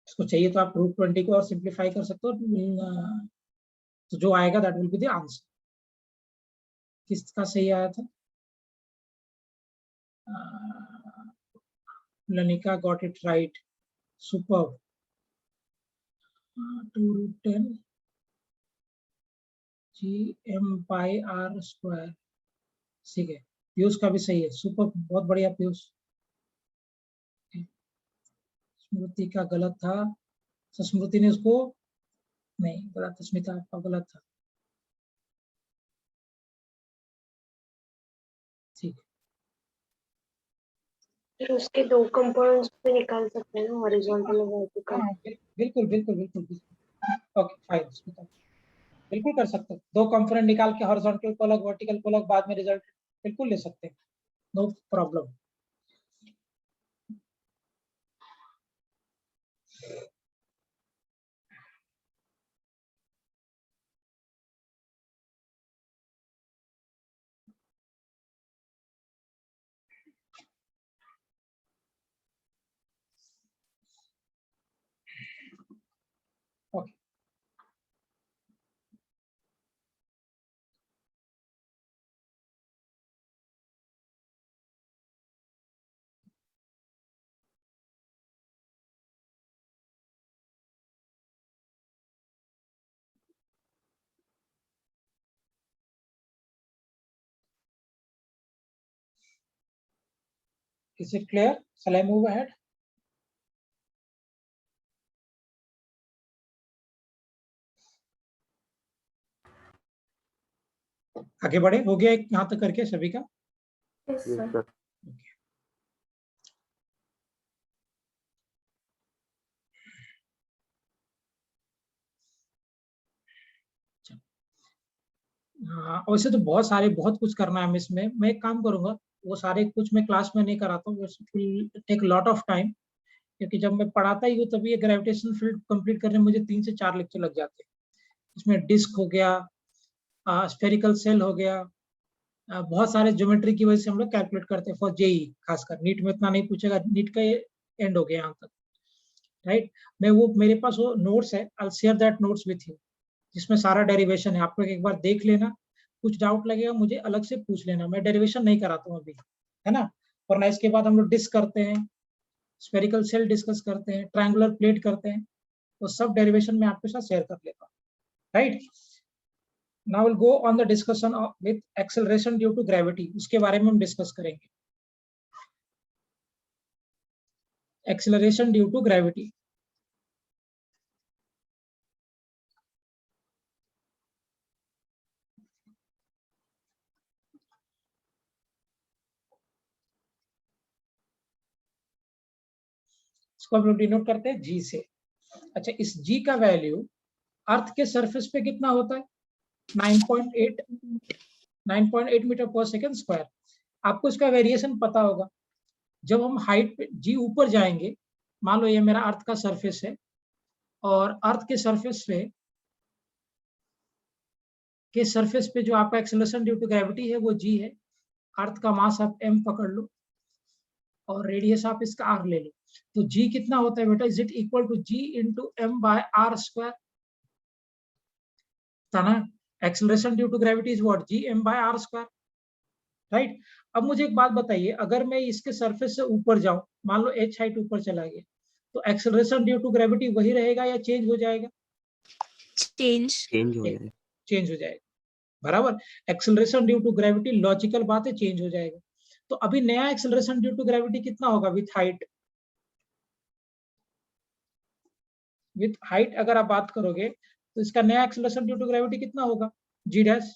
[SPEAKER 1] इसको चाहिए तो आप √20 को और सिंप्लीफाई कर सकते हो, तो जो आएगा that will be the answer. किसका सही आया था? Lanika got it right, super. 2√10 GM by R square, ठीक है। पीयूष का भी सही है, सुपर, बहुत बढ़िया पीयूष। स्मृति का गलत था, तो स्मृति ने उसको नहीं गलत, स्मिता आपका गलत था, ठीक।
[SPEAKER 2] फिर उसके 2 कंपोनेंट्स भी निकाल सकते हैं ना, हॉरिजॉन्टल और वर्टिकल।
[SPEAKER 1] हाँ बिल्कुल बिल्कुल बिल्कुल बिल्कुल। ओके फाइन स्मिता, बिल्कुल कर सकते हो। 2 कंपोनेंट निकाल के हॉरिजॉन्टल को अलग, वर्टिकल को अलग, बाद में रिजल्ट बिल्कुल ले सकते हैं, no problem. Okay Is it clear? Shall I move ahead? आगे बढ़े, हो गया एक यहाँ तक करके सभी का?
[SPEAKER 2] Yes sir. हाँ, वैसे तो बहुत कुछ करना है हमें इसमें। मैं एक काम करूंगा, वो सारे कुछ मैं क्लास में नहीं कराता हूँ, टेक लॉट ऑफ टाइम, क्योंकि जब मैं पढ़ाता ही हूँ तभी ये ग्रेविटेशन फील्ड कंप्लीट करने में मुझे 3 से 4 लेक्चर लग जाते हैं। इसमें डिस्क हो गया, स्फेरिकल सेल हो गया, बहुत सारे ज्योमेट्री की वजह से हम लोग कैलकुलेट करते हैं फॉर जेई, खासकर नीट में इतना नहीं पूछेगा, नीट का एंड हो गया यहाँ तक, राइट। मैं वो मेरे पास वो नोट्स है, I share that notes with you, जिसमें सारा डेरिवेशन है। आप लोग एक बार देख लेना, कुछ डाउट लगेगा मुझे अलग से पूछ लेना, मैं डेरिवेशन नहीं कराता हूँ अभी, है ना। वरना इसके बाद हम लोग डिस्क करते हैं, स्फेरिकल सेल डिस्कस करते हैं, ट्रायंगुलर प्लेट करते हैं, तो सब डेरिवेशन में आपके साथ शेयर कर लेता हूँ, right. Now will go on the discussion with acceleration due to gravity, उसके बारे में हम डिस्कस करेंगे। एक्सेलरेशन ड्यू टू ग्रेविटी, इसको हम लोग डिनोट करते हैं जी से। अच्छा, इस जी का वैल्यू अर्थ के सरफेस पे कितना होता है? 9.8 मीटर पर सेकेंड स्क्वायर। आपको इसका वेरिएशन पता होगा। जब हम हाइट पे जी ऊपर जाएंगे, मान लो ये मेरा अर्थ का सरफेस है, और अर्थ के सरफेस पे जो आपका एक्सेलरेशन ड्यू टू ग्रेविटी है वो जी है। अर्थ का मास आप m पकड़ लो और रेडियस आप इसका r ले लो, तो g कितना होता है बेटा? Is it equal to g into m by r square, था ना। Acceleration due to gravity is what? g m by r square, right. अब मुझे एक बात बताइए, अगर मैं इसके सरफेस से ऊपर जाऊं, मान लो h हाइट ऊपर चला गया, तो एक्सेलरेशन ड्यू टू ग्रेविटी वही रहेगा या चेंज हो जाएगा?
[SPEAKER 5] चेंज हो जाएगा।
[SPEAKER 1] चेंज हो जाएगा, बराबर। Acceleration due to gravity, logical बात है, चेंज हो जाएगा। तो अभी नया एक्सेलरेशन ड्यू टू ग्रेविटी कितना होगा विथ हाइट? विथ हाइट अगर आप बात करोगे तो इसका नया एक्सेलरेशन ड्यू टू ग्रेविटी कितना होगा? जी डैश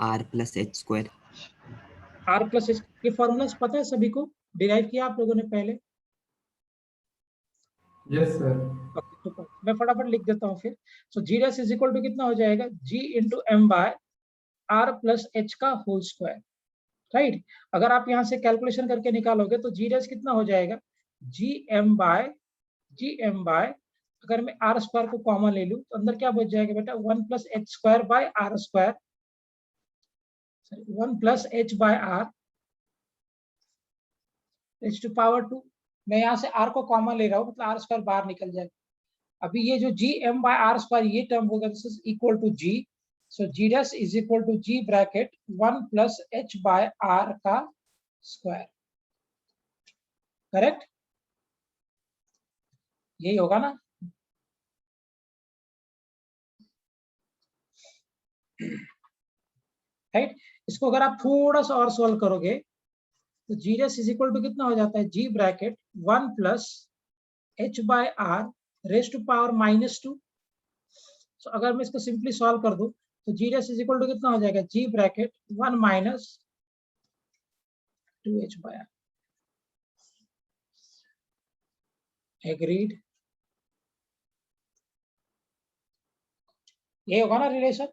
[SPEAKER 5] r+h²।
[SPEAKER 1] r+h। ये फॉर्मूला पता है सभी को? डिराइव किया आप लोगों ने पहले?
[SPEAKER 3] Yes sir.
[SPEAKER 1] ओके, तो मैं फटाफट लिख देता हूँ फिर। So ji dash is equal to कितना हो जाएगा, G into M by R plus H का होल स्क्वायर, राइट। अगर आप यहाँ से कैलकुलेशन करके निकालोगे तो जी डैश कितना हो जाएगा, जी एम बाय अगर मैं आर स्क्वायर को कॉमन ले लूं तो अंदर क्या बच जाएगा बेटा, 1 plus h square by r square, 1 plus H by r h to power 2। मैं यहाँ से आर को कॉमन ले रहा हूँ, मतलब आर स्क्वायर बाहर निकल जाएगा। अभी ये जो g M by r square ये टर्म होगा, this is equal to g, so ji dash is equal to ji bracket 1 plus H by r का स्क्वायर, करेक्ट, यही होगा ना। राइट, इसको अगर आप थोड़ा सा और सॉल्व करोगे तो G dash is equal to कितना हो जाता है, G bracket 1 plus H by R raise to power -2। So अगर मैं इसको सिंपली सॉल्व कर दूं तो G dash is equal to कितना हो जाएगा, G bracket 1 minus 2h by R. Agreed, ये होगा ना रिलेशन,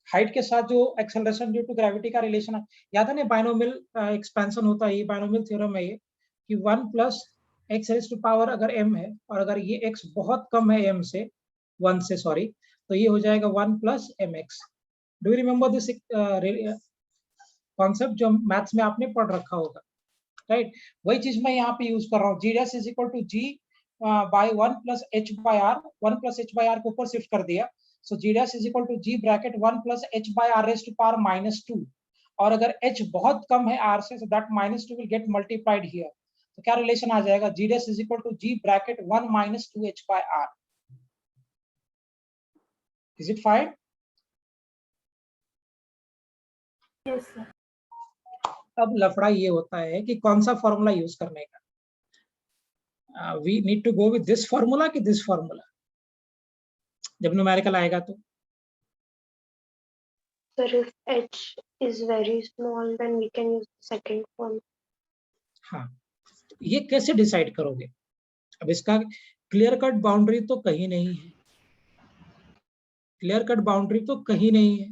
[SPEAKER 1] हाइट के साथ जो एक्सेलरेशन ड्यू टू ग्रेविटी का रिलेशन है, याद है ना, बाइनोमियल एक्सपेंशन होता है, ये बाइनोमियल थ्योरम है ये, कि 1 plus x raise to power अगर m है और अगर ये x बहुत कम है m से, 1 से सॉरी, तो ये हो जाएगा 1 plus mx। Do you remember this concept जो मैथ्स में आपने पढ़ रखा होगा, राइट। वही चीज मैं यहाँ पे यूज कर रहा हूँ, G dash is equal to G by 1 plus H by R, 1 plus H by R को ऊपर शिफ्ट कर दिया, so ji dash is equal to ji bracket 1 plus H by R raise to power -2, और अगर h बहुत कम है r से, so that -2 will get multiplied here, तो क्या रिलेशन आ जाएगा, G dash is equal to ji bracket 1 minus 2h by r। Is it fine?
[SPEAKER 2] Yes sir.
[SPEAKER 1] अब लफड़ा ये होता है कि कौन सा फॉर्मूला यूज करने का, we need to go with this formula कि दिस फॉर्मूला, जब न्यूमेरिकल आएगा तो।
[SPEAKER 2] Sir, if h is very small, then we can use the second one.
[SPEAKER 1] हाँ, ये कैसे डिसाइड करोगे, अब इसका क्लियर कट बाउंड्री तो कहीं नहीं है, क्लियर कट बाउंड्री तो कहीं नहीं है।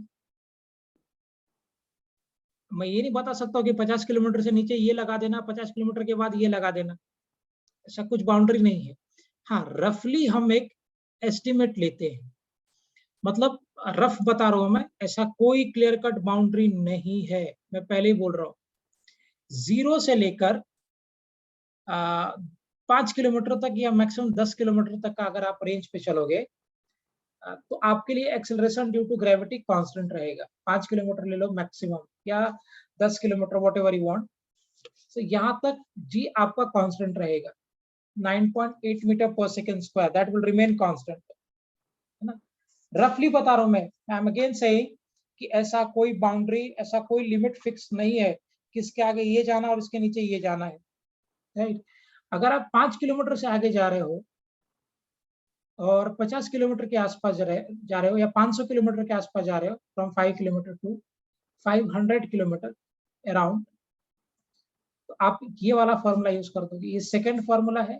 [SPEAKER 1] मैं ये नहीं बता सकता हूँ कि 50 किलोमीटर से नीचे ये लगा देना, 50 किलोमीटर के बाद ये लगा देना, ऐसा कुछ बाउंड्री नहीं है। हाँ, रफली हम एक एस्टिमेट लेते हैं, मतलब रफ बता रहा हूं मैं, ऐसा कोई क्लियर कट बाउंड्री नहीं है, मैं पहले ही बोल रहा हूँ। 0 से लेकर 5 किलोमीटर तक या मैक्सिमम 10 किलोमीटर तक का अगर आप रेंज पे चलोगे तो आपके लिए acceleration due to gravity constant रहेगा। 5 किलोमीटर ले लो मैक्सिमम, या 10 kilometre, whatever you want. तो यहाँ तक जी आपका कांस्टेंट रहेगा, 9.8 मीटर पर second square, that will remain constant, है ना। रफली बता रहा हूं मैं, आई एम अगेन सेइंग कि ऐसा कोई बाउंड्री, ऐसा कोई लिमिट फिक्स नहीं है कि इसके आगे ये जाना और इसके नीचे ये जाना है, राइट। अगर आप 5 किलोमीटर से आगे जा रहे हो और 50 किलोमीटर के आसपास जा रहे हो, या 500 किलोमीटर के आसपास जा रहे हो, from 5 kilometre to 500 kilometre around, तो आप ये वाला फॉर्मूला यूज कर दोगे। ये सेकंड फॉर्मूला है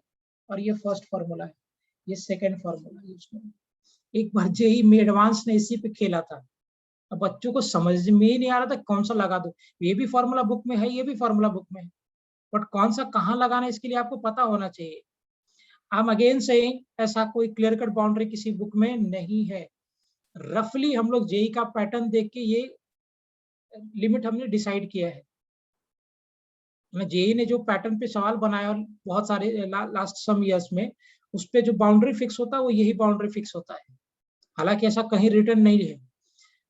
[SPEAKER 1] और ये फर्स्ट फॉर्मूला है, ये सेकंड फॉर्मूला यूज करो। एक बार जेई में एडवांस ने इसी पे खेला था, अब बच्चों को समझ में ही नहीं आ रहा था कौन सा लगा दो, ये भी फॉर्मूला बुक में है, ये भी फॉर्मूला बुक में है, बट कौन सा कहाँ लगाना है इसके लिए आपको पता होना चाहिए। आई एम अगेन सेइंग, ऐसा कोई क्लियर कट बाउंड्री किसी बुक में नहीं है। रफली हम लोग जेई का पैटर्न देख के ये लिमिट हमने डिसाइड किया है। जेई ने जो पैटर्न पे सवाल बनाया बहुत सारे लास्ट सम ईयर्स में, उस पे जो बाउंड्री फिक्स होता है वो यही बाउंड्री फिक्स होता है, हालांकि ऐसा कहीं रिटर्न नहीं है।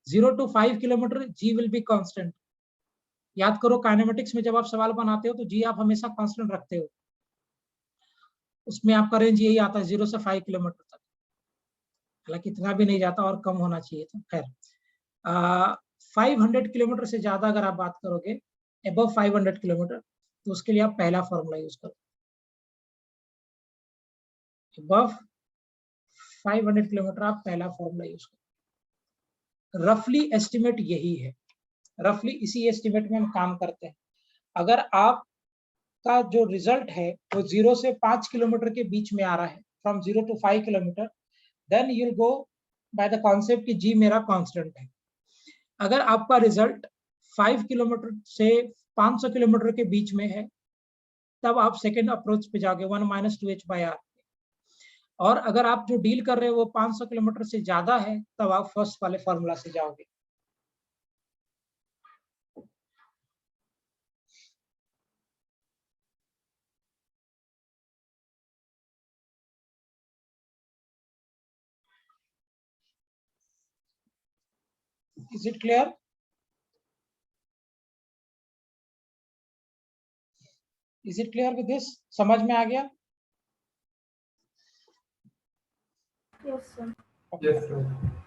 [SPEAKER 1] 0 to 5 kilometre g will be constant. याद करो, काइनेमेटिक्स में जब आप सवाल बनाते हो तो जी आप हमेशा कांस्टेंट रखते हो, उसमें आपका रेंज यही आता है 0 से 5 किलोमीटर तक, हालांकि इतना भी नहीं जाता और कम होना चाहिए था। खैर 500 किलोमीटर से ज्यादा अगर आप बात करोगे, अबव 500 किलोमीटर, तो उसके लिए आप पहला फॉर्मूला यूज करो। अबव 500 किलोमीटर आप पहला फॉर्मूला यूज करो। रफली एस्टिमेट यही है, रफली इसी एस्टिमेट में हम काम करते हैं। अगर आप
[SPEAKER 2] का जो रिजल्ट है वो 0 से 5 किलोमीटर के बीच में आ रहा है, from 0 to 5 kilometre, then you will go by the concept कि जी मेरा कांस्टेंट है। अगर आपका रिजल्ट 5 किलोमीटर से 500 किलोमीटर के बीच में है, तब आप सेकेंड अप्रोच पे जाओगे 1 - 2h/r। और अगर आप जो डील कर रहे हो वो 500 किलोमीटर से ज्यादा है, तब आप फर्स्ट वाले फॉर्मूला से जाओगे। Is it clear? Is it clear with this? समझ में आ गया?
[SPEAKER 6] Yes, sir.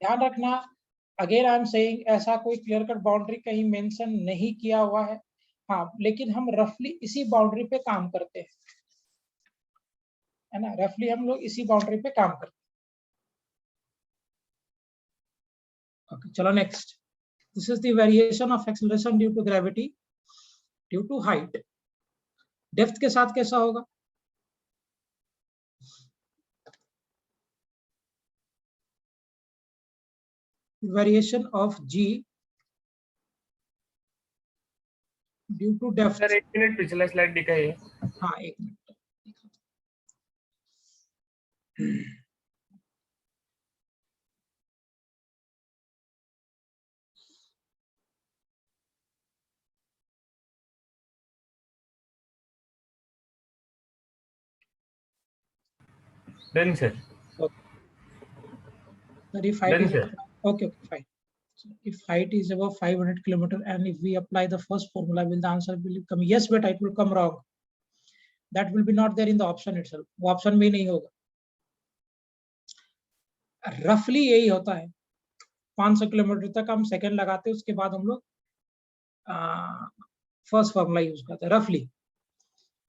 [SPEAKER 2] ध्यान रखना, अगेन आई एम सेइंग, ऐसा कोई क्लियर कट बाउंड्री कहीं मेंशन नहीं किया हुआ है। हाँ, लेकिन हम रफली इसी बाउंड्री पे काम करते हैं, है ना, रफली हम लोग इसी बाउंड्री पे काम करते हैं। ओके, चलो next. This is the variation of acceleration due to gravity due to height. Depth के साथ कैसा होगा? Variation of ji due to depth.
[SPEAKER 4] Sir 1 minute पिछला स्लाइड दिखाइए।
[SPEAKER 2] हाँ, 1 minute.
[SPEAKER 4] Done sir.
[SPEAKER 2] If height
[SPEAKER 4] Done,
[SPEAKER 2] is
[SPEAKER 4] sir.
[SPEAKER 2] okay, fine. So if height is above 500 kilometer and if we apply the first formula, will the answer will come? Yes, but it will come wrong. That will be not there in the option itself. वो option में नहीं होगा। Roughly यही होता है। 500 kilometre तक हम second लगाते हैं, उसके बाद हम लोग फर्स्ट फॉर्मूला यूज करते हैं रफली।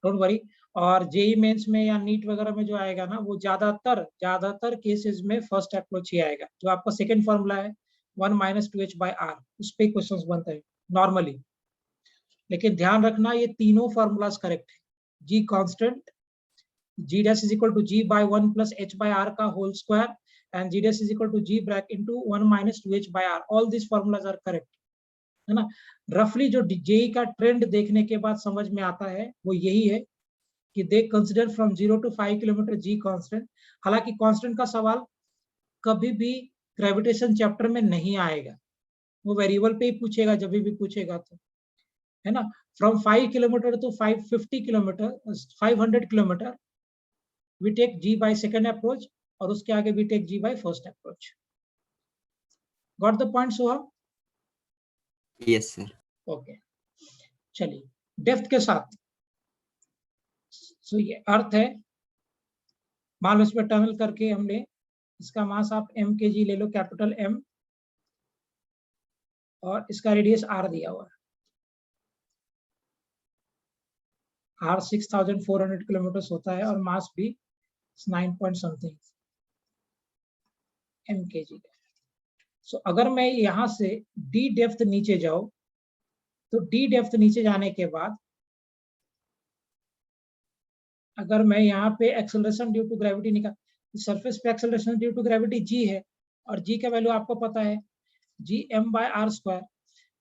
[SPEAKER 2] Don't worry. और जेई मेंस में या नीट वगैरह में जो आएगा ना, वो ज्यादातर केसेस में फर्स्ट अप्रोच ही आएगा। जो आपका सेकंड फॉर्मूला है 1 - 2h/r, उस पे क्वेश्चंस बनते हैं नॉर्मली। लेकिन ध्यान रखना, ये तीनों फॉर्मूलाज करेक्ट है। जी constant, g dash is equal to g by 1 plus h/r का whole square, and g dash is equal to g bracket into 1 - 2h/r, all these formulas are correct, है ना। रफली जो जेई का ट्रेंड देखने के बाद समझ में आता है वो यही है कि they consider from 0 to 5 kilometre g constant. हालांकि कांस्टेंट का सवाल कभी भी ग्रेविटेशन चैप्टर में नहीं आएगा, वो वेरिएबल पे ही पूछेगा जब भी पूछेगा तो, है ना। From 5 kilometre to 550 kilometre, 500 kilometre we take g by second approach, और उसके आगे we take g by first approach. Got the point, Soham?
[SPEAKER 5] Yes, sir.
[SPEAKER 2] Okay. चलिए डेप्थ के साथ, सो ये अर्थ है, मान लो इसमें टनल करके हमने, इसका मास आप m kg ले लो, कैपिटल M, और इसका रेडियस r दिया हुआ है। r 6400 किलोमीटर होता है और मास भी 9 point something mkg। सो अगर मैं यहां से d डेप्थ नीचे जाऊं, तो d डेप्थ नीचे जाने के बाद अगर मैं यहाँ पे एक्सेलरेशन ड्यू टू ग्रेविटी निकाल, सरफेस पे acceleration due to gravity g है, और g का वैल्यू आपको पता है g m/r²।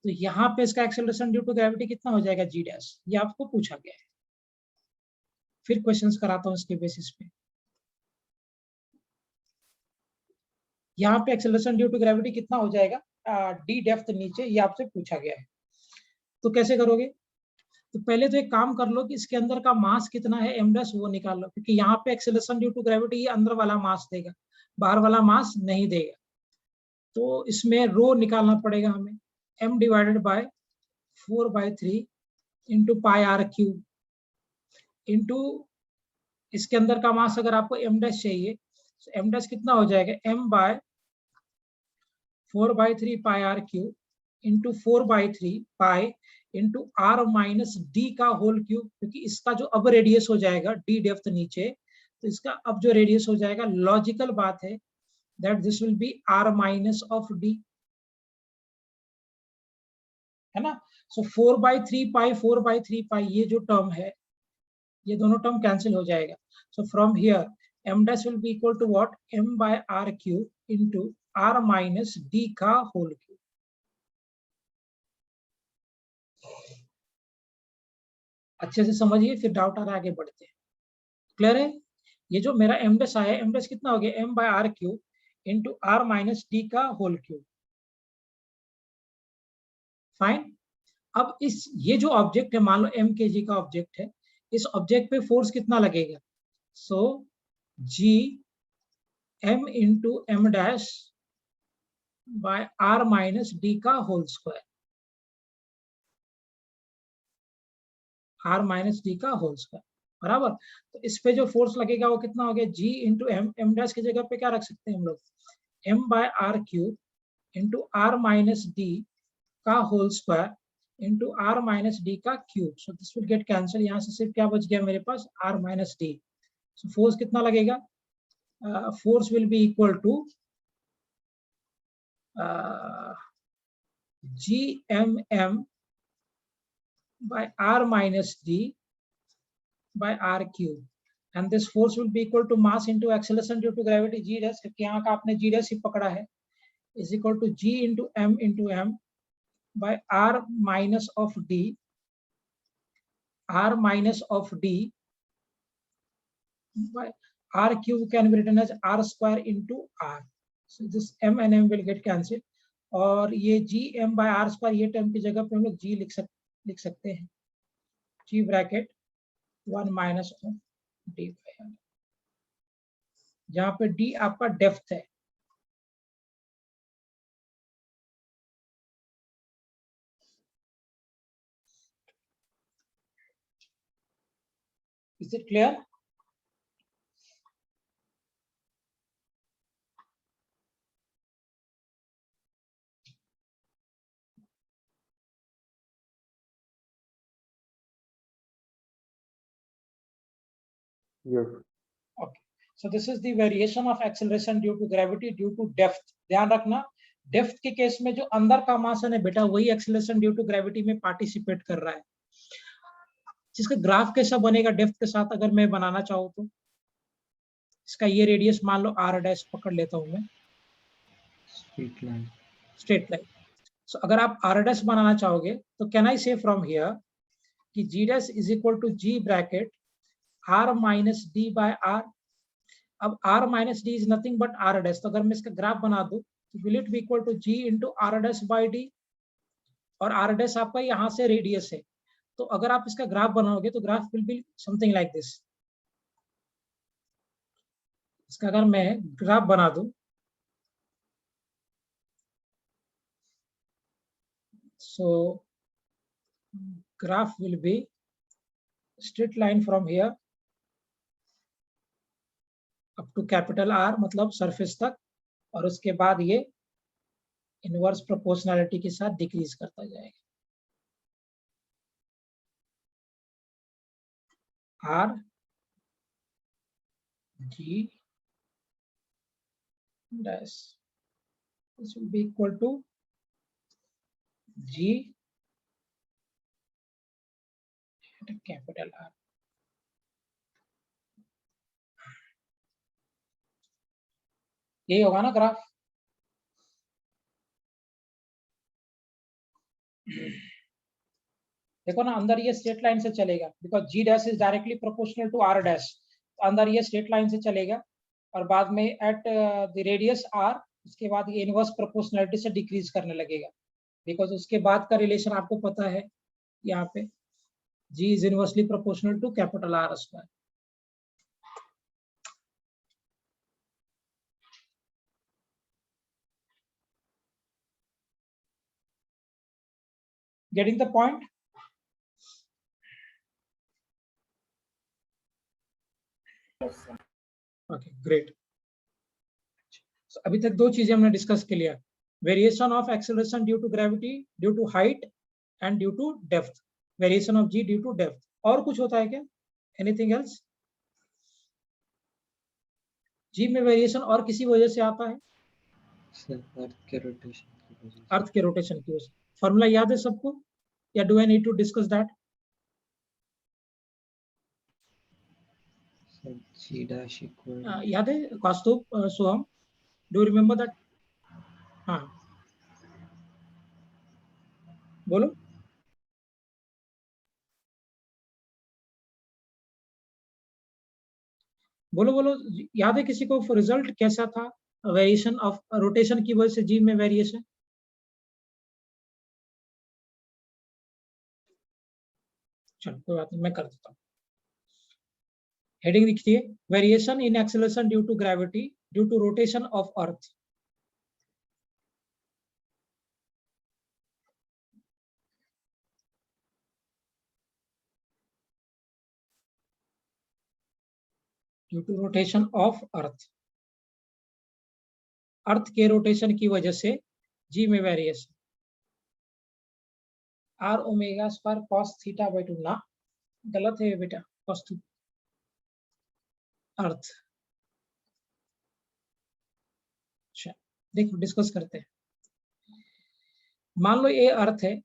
[SPEAKER 2] तो यहाँ पे इसका एक्सेलरेशन ड्यू टू ग्रेविटी कितना हो जाएगा g डैश, ये आपको पूछा गया है। फिर क्वेश्चंस कराता हूँ इसके बेसिस पे। यहाँ पे एक्सेलरेशन ड्यू टू ग्रेविटी कितना हो जाएगा d डेप्थ नीचे, ये आपसे पूछा गया है। तो कैसे करोगे? तो पहले तो एक काम कर लो कि इसके अंदर का मास कितना है m डैश, वो निकाल लो, क्योंकि यहाँ पे एक्सेलरेशन ड्यू टू ग्रेविटी ये अंदर वाला मास देगा, बाहर वाला मास नहीं देगा। तो इसमें रो निकालना पड़ेगा हमें, m divided by 4/3 into pi r cube, into इसके अंदर का मास अगर आपको m डैश चाहिए, तो m डैश कितना हो जाएगा, m by 4/3 pi r cube into 4/3 pi into r minus d का होल क्यूब, क्योंकि इसका जो अब रेडियस हो जाएगा d डेप्थ नीचे, तो इसका अब जो रेडियस हो जाएगा, लॉजिकल बात है that this will be r minus of d, है ना। सो 4/3 पाई 4/3 पाई ये जो टर्म है ये दोनों टर्म कैंसिल हो जाएगा. So from here m dash will be equal to what? m by r cube into r minus d का होल क्यूब. अच्छे से समझिए, फिर डाउट आ रहा है आगे बढ़ते हैं. क्लियर है? ये जो मेरा m dash आया, m dash कितना हो गया? m by r cube into r minus d का होल क्यूब. फाइन. अब ये जो ऑब्जेक्ट है, मान लो m kg का ऑब्जेक्ट है, इस ऑब्जेक्ट पे फोर्स कितना लगेगा? सो g m into m dash by r minus d का whole square. r minus d का होल स्क्वायर बराबर. तो इस पे जो फोर्स लगेगा वो कितना हो गया? g into m. m dash की जगह पे क्या रख सकते हैं हम लोग? m by r cube into r minus d का whole square into r minus d का cube. So this will get cancel. यहाँ से सिर्फ क्या बच गया मेरे पास? r minus d. So force कितना लगेगा? Force will be equal to gmm by r minus d by r cube, and this force will be equal to mass into acceleration due to gravity g dash, क्योंकि यहाँ का आपने g dash ही पकड़ा है, is equal to g into m by r minus of d by r cube can be written as r square into r. So this m and m will get cancelled, और ये g m by r square ये term की जगह पे हम लोग g लिख सकते हैं. g bracket 1 minus of d by r, जहाँ पे d आपका डेप्थ है. Is it clear?
[SPEAKER 3] Yes.
[SPEAKER 2] Okay. So this is the variation of acceleration due to gravity due to depth. ध्यान रखना, डेप्थ के केस में जो अंदर का मास है ना बेटा, वही एक्सेलरेशन ड्यू टू ग्रेविटी में पार्टिसिपेट कर रहा है. जिसका ग्राफ कैसा बनेगा डेप्थ के साथ अगर मैं बनाना चाहूँ तो, इसका ये रेडियस मान लो r डैश पकड़ लेता हूँ मैं, स्ट्रेट लाइन. सो अगर आप r डैश बनाना चाहोगे तो can I say from here कि g dash is equal to g bracket r minus d by r. अब r minus d is nothing but r dash. तो अगर मैं इसका ग्राफ बना दूं तो will it be equal to g into r dash by d, और r dash आपका यहाँ से रेडियस है. तो अगर आप इसका ग्राफ बनाओगे तो graph will be something like this. इसका अगर मैं ग्राफ बना दूं, so graph will be straight line from here up to capital R, मतलब सरफेस तक, और उसके बाद ये इनवर्स प्रोपोर्शनैलिटी के साथ डिक्रीज करता जाएगा. R G dash this will be equal to G at capital R. यही होगा ना ग्राफ? देखो ना, अंदर ये स्ट्रेट लाइन से चलेगा because G dash is directly proportional to R dash. तो अंदर ये स्ट्रेट लाइन से चलेगा और बाद में एट द रेडियस आर उसके बाद ये इनवर्स प्रोपोर्शनलिटी से डिक्रीज करने लगेगा, बिकॉज उसके बाद का रिलेशन आपको पता है यहाँ पे G is inversely proportional to capital R square. Getting the point?
[SPEAKER 6] Yes, sir.
[SPEAKER 2] Okay, great. So अभी तक दो चीजें हमने डिस्कस कर लिया, variation of acceleration due to gravity due to height and due to depth. Variation of ji due to depth. और कुछ होता है क्या? Anything else? जी में वेरिएशन और किसी वजह से आता है?
[SPEAKER 3] सर अर्थ के रोटेशन की वजह से.
[SPEAKER 2] अर्थ के रोटेशन की वजह से. फॉर्मूला याद है सबको या do I need to discuss that?
[SPEAKER 3] G dash equal.
[SPEAKER 2] याद है Kaustubh, Soham, do you remember that? हाँ बोलो बोलो बोलो, याद है किसी को? रिजल्ट कैसा था? वेरिएशन ऑफ रोटेशन की वजह से जी में वेरिएशन। चलो कोई बात नहीं, मैं कर देता हूँ। हेडिंग लिखिए, variation in acceleration due to gravity due to rotation of earth. Due to rotation of earth, earth के रोटेशन की वजह से जी में variation. R omega square cos theta by 2 ना, गलत है बेटा, कॉस टू अर्थ। अच्छा देखो डिस्कस करते हैं। मान लो ये अर्थ है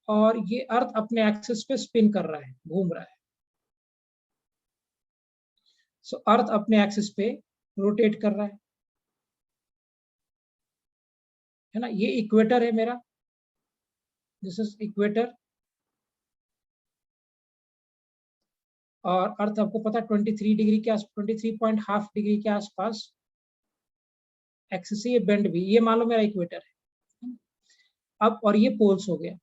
[SPEAKER 2] और ये अर्थ अपने एक्सिस पे स्पिन कर रहा है, घूम रहा है। सो अर्थ अपने एक्सिस पे रोटेट कर रहा है ना। ये इक्वेटर है मेरा, दिस इज इक्वेटर, और अर्थ आपको पता है 23 डिग्री के 23.5 डिग्री के आसपास एक्सिस से ये बेंड भी, ये मान लो मेरा इक्वेटर है। अब और ये पोल्स हो गया।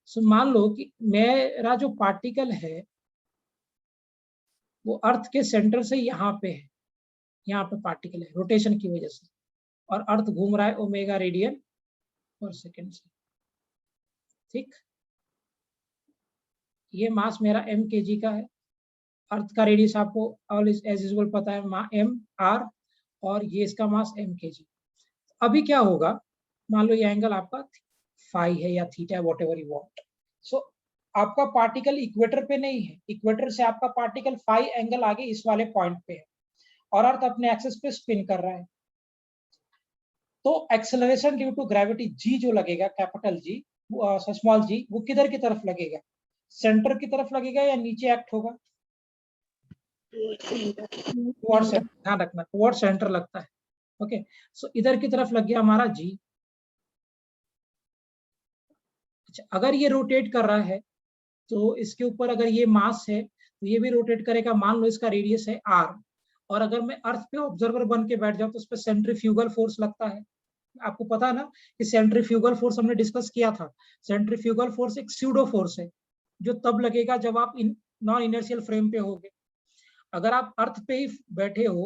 [SPEAKER 2] सो मान लो कि मेरा जो पार्टिकल है वो अर्थ के सेंटर से यहाँ पे है, यहाँ पे पार्टिकल है रोटेशन की वजह से, और अर्थ घूम रहा है ओमेगा रेडियन पर सेकेंड से। ठीक, ये मास मेरा m kg का है, अर्थ का रेडियस आपको ऑल एज यूजुअल पता है m r, और ये इसका मास m kg। अभी क्या होगा, मान लो ये एंगल आपका फाई है या थीटा है, वॉट एवर यू वांट। सो आपका पार्टिकल इक्वेटर पे नहीं है, इक्वेटर से आपका पार्टिकल फाई एंगल आगे इस वाले पॉइंट पे है, और अर्थ अपने एक्सिस पे स्पिन कर रहा है। तो acceleration due to gravity G जो लगेगा, कैपिटल जी स्मॉल जी, वो किधर की तरफ लगेगा? सेंटर की तरफ लगेगा या नीचे एक्ट होगा? टुवर्ड सेंटर, ध्यान रखना टुवर्ड सेंटर लगता है। ओके, सो इधर की तरफ लग गया हमारा जी। अच्छा, अगर ये रोटेट कर रहा है तो इसके ऊपर अगर ये मास है तो ये भी रोटेट करेगा। मान लो इसका रेडियस है r, और अगर मैं अर्थ पे ऑब्जर्वर बन के बैठ जाऊं तो उस पर सेंट्रीफ्यूगल फोर्स लगता है। आपको पता है ना कि सेंट्रीफ्यूगल फोर्स हमने डिस्कस किया था। सेंट्रीफ्यूगल फोर्स एक स्यूडो फोर्स है जो तब लगेगा जब आप नॉन इनर्शियल फ्रेम पे होगे। अगर आप अर्थ पे ही बैठे हो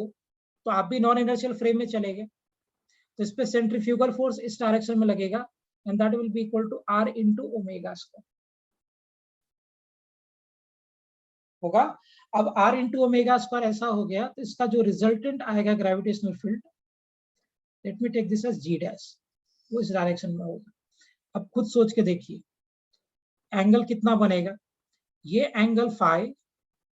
[SPEAKER 2] तो आप भी नॉन इनर्शियल फ्रेम में चलेंगे, तो इस पे सेंट्रीफ्यूगल फोर्स इस डायरेक्शन में लगेगा, and that will be equal to r into omega square होगा। अब r into ओमेगा स्क्वायर ऐसा हो गया तो इसका जो रिजल्टेंट आएगा gravitational field, let me take this as g dash, वो इस डायरेक्शन में होगा। अब खुद सोच के देखिए एंगल कितना बनेगा। ये एंगल फाई,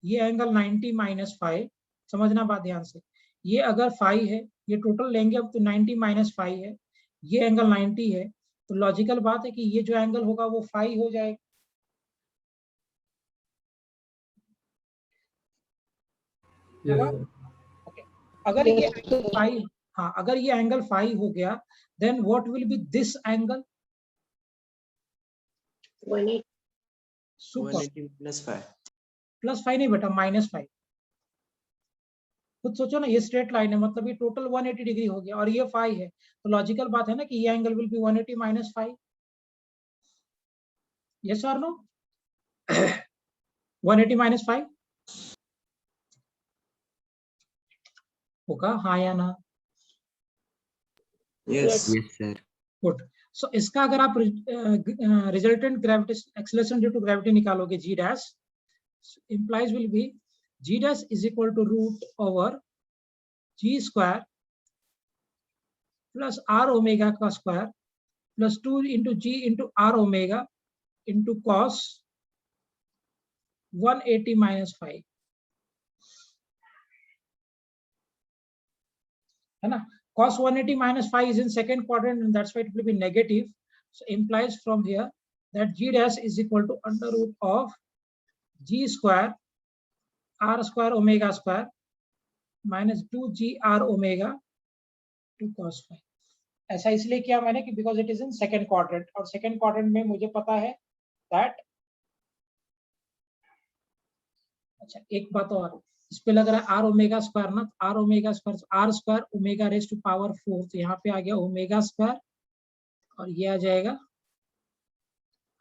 [SPEAKER 2] ये एंगल 90 माइनस फाई, समझना बात ध्यान से। ये अगर फाई है, ये टोटल लेंगे अब तो 90 माइनस फाई है, ये एंगल 90 है, तो लॉजिकल बात है कि ये जो एंगल होगा वो फाई हो जाएगा। ओके, अगर ये फाई, हाँ अगर ये एंगल फाई हो गया, then what will be this angle?
[SPEAKER 6] 180
[SPEAKER 2] super,
[SPEAKER 3] plus 5
[SPEAKER 2] नहीं बेटा, -5। खुद सोचो ना, ये स्ट्रेट लाइन है, मतलब ये टोटल 180 डिग्री हो गया, और ये फाई है, तो लॉजिकल बात है ना कि ये angle will be 180 minus phi. Yes और नो? 180 माइनस फाई होगा, हाँ या ना?
[SPEAKER 3] Yes
[SPEAKER 5] Yes, sir.
[SPEAKER 2] Good. So इसका अगर आप resultant gravitation acceleration due to gravity निकालोगे, G dash implies will be g dash is equal to root over g square plus r omega का square plus 2 into g into r omega into cos 180 minus 5, है ना? Cos 180 minus 5 is in second quadrant and that's why it will be negative. So implies from here that g dash is equal to under root of g square r square omega square minus 2gr omega 2 cos phi। ऐसा इसलिए किया मैंने कि because it is in second quadrant, और second quadrant में मुझे पता है दैट, अच्छा एक बात और, इस पे लग रहा है आर ओमेगा स्क्वायर ना, R omega square, R square omega raise to power 4, तो यहाँ पे आ गया ओमेगा स्क्वायर और ये आ जाएगा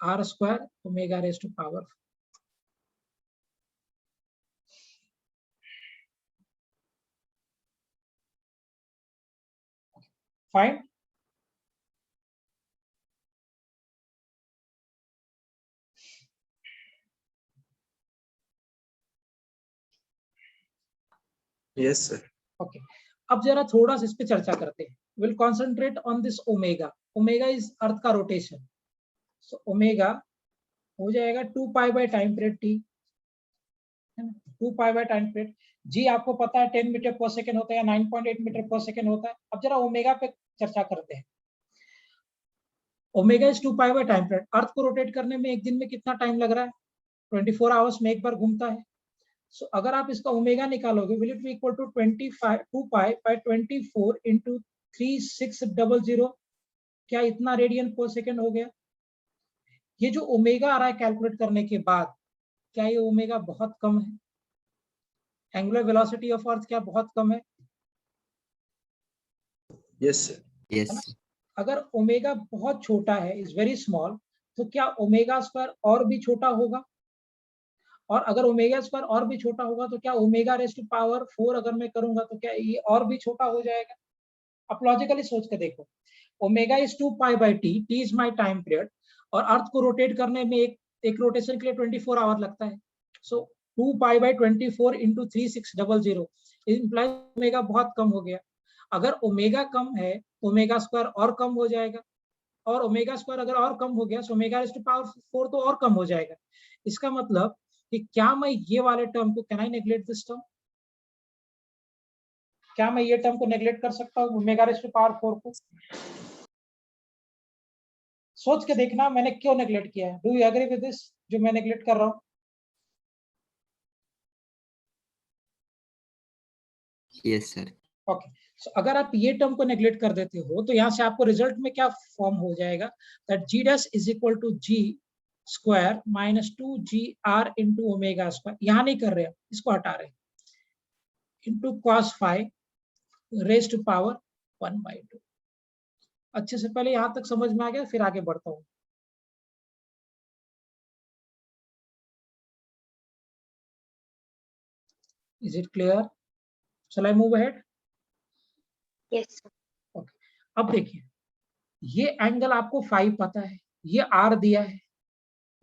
[SPEAKER 2] R square omega raise to power 4। Fine.
[SPEAKER 3] Yes sir.
[SPEAKER 2] Okay, अब जरा थोड़ा सा इस पे चर्चा करते हैं। Will concentrate on this omega. Omega is earth का रोटेशन, सो ओमेगा हो जाएगा 2 pi by time period T, है ना, 2 पाई बाय टाइम पीरियड। जी आपको पता है 10 मीटर पर सेकंड होता है या 9.8 मीटर पर सेकंड होता है। अब जरा ओमेगा पे चर्चा करते हैं। Omega is 2 pi by time period. Earth को रोटेट करने में एक दिन में कितना टाइम लग रहा है? 24 आवर्स में एक बार घूमता है। सो अगर आप इसका ओमेगा निकालोगे, will it be equal to 2 pi by 24 into 3600। क्या इतना रेडियन पर सेकंड हो गया? ये जो ओमेगा आ रहा है कैलकुलेट करने के बाद, क्या ये ओमेगा बहुत कम है? एंगुलर वेलोसिटी ऑफ अर्थ क्या बहुत कम है?
[SPEAKER 3] Yes sir.
[SPEAKER 5] Yes.
[SPEAKER 2] अगर ओमेगा बहुत छोटा है, इज वेरी स्मॉल, तो क्या ओमेगा स्क्वायर और भी छोटा होगा? और अगर ओमेगा स्क्वायर और भी छोटा होगा तो क्या ओमेगा रेज टू पावर 4 अगर मैं करूंगा तो क्या ये और भी छोटा हो जाएगा? आप लॉजिकली सोच के देखो, omega is 2 pi bye T, T is my time period, और अर्थ को रोटेट करने में एक रोटेशन के लिए 24 आवर लगता है। सो 2 pi by 24 into 3600 implies omega बहुत कम हो गया। अगर ओमेगा कम है, ओमेगा स्क्वायर और कम हो जाएगा, और ओमेगा स्क्वायर अगर और कम हो गया तो ओमेगा रेज़ टू पावर 4 तो और कम हो जाएगा। इसका मतलब कि क्या मैं ये वाले टर्म को, can I neglect this term? क्या मैं ये टर्म को नेग्लेक्ट कर सकता हूँ, ओमेगा रेज़ टू पावर 4 को? सोच के देखना मैंने क्यों नेग्लेक्ट किया है। Do you agree with this जो मैं नेग्लेक्ट कर रहा हूँ?
[SPEAKER 5] Yes, sir.
[SPEAKER 2] ओके, सो अगर आप ये टर्म को नेग्लेक्ट कर देते हो तो यहाँ से आपको रिजल्ट में क्या फॉर्म हो जाएगा, that G dash is equal to G square minus 2gr into omega square. यहाँ नहीं कर रहे, इसको हटा रहे, into cos phi raise to power 1/2। अच्छे से पहले यहाँ तक समझ में आ गया, फिर आगे बढ़ता हूँ। Is it clear? Shall I move ahead?
[SPEAKER 6] Yes, sir.
[SPEAKER 2] Okay, अब देखिए, ये एंगल आपको 5 पता है, ये आर दिया है,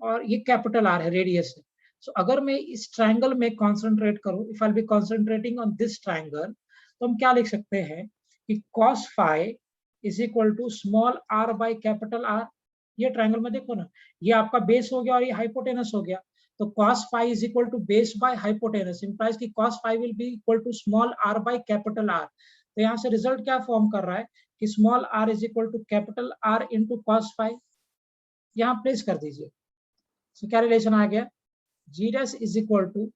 [SPEAKER 2] और ये कैपिटल आर है, रेडियस है। सो अगर मैं इस ट्रायंगल में कंसंट्रेट करूं, if I be concentrating on this triangle, तो हम क्या लिख सकते हैं कि cos phi is equal to small r by capital R. ये ट्रायंगल में देखो ना, ये आपका बेस हो गया और ये हाइपोटेनस हो गया, तो cos phi is equal to base by hypotenuse, implies कि cos phi will be equal to small r by capital R. तो यहाँ से रिजल्ट क्या फॉर्म कर रहा है कि small r is equal to capital R into cos phi. यहाँ प्लेस कर दीजिए। सो क्या रिलेशन आ गया, G dash is equal to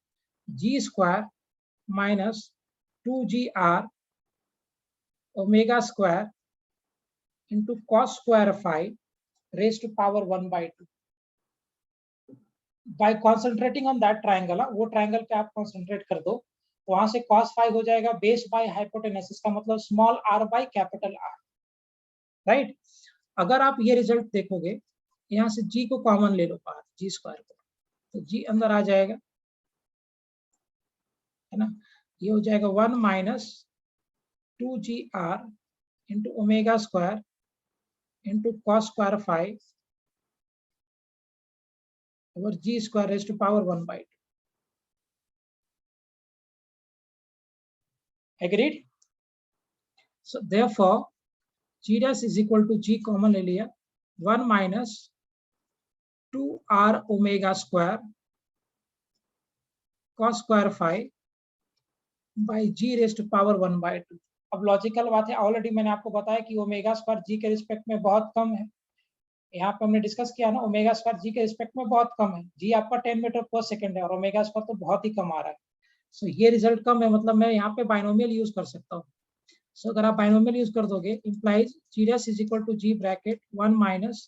[SPEAKER 2] G square minus 2gr omega square into cos square phi raise to power 1/2। By concentrating on that triangle, वो triangle पे आप concentrate कर दो, तो वहां से कॉस फाई हो जाएगा बेस बाय हाइपोटेनस, इसका मतलब small r by capital R, right. अगर आप ये रिजल्ट देखोगे, यहाँ से g को कॉमन ले लो बाहर, जी स्क्वायर को, तो g अंदर आ जाएगा, है ना। ये हो जाएगा 1 minus 2gr into omega square into cos square phi over G square raise to power 1/2। Agreed? So therefore g dash is equal to g common ले लिया, 1 माइनस 2r ओमेगा square cos square phi by G raise to power 1/2। अब logical बात है, already मैंने आपको बताया कि ओमेगा स्क्वायर जी के रिस्पेक्ट में बहुत कम है। यहाँ पे हमने डिस्कस किया ना, ओमेगा स्क्वायर जी के रिस्पेक्ट में बहुत कम है। जी आपका 10 मीटर पर सेकंड है और ओमेगा स्क्वायर तो बहुत ही कम आ रहा है। सो ये रिजल्ट कम है, मतलब मैं यहाँ पे बाइनोमियल यूज कर सकता हूँ। सो अगर आप बाइनोमियल यूज कर दोगे, implies g dash is equal to g bracket 1 minus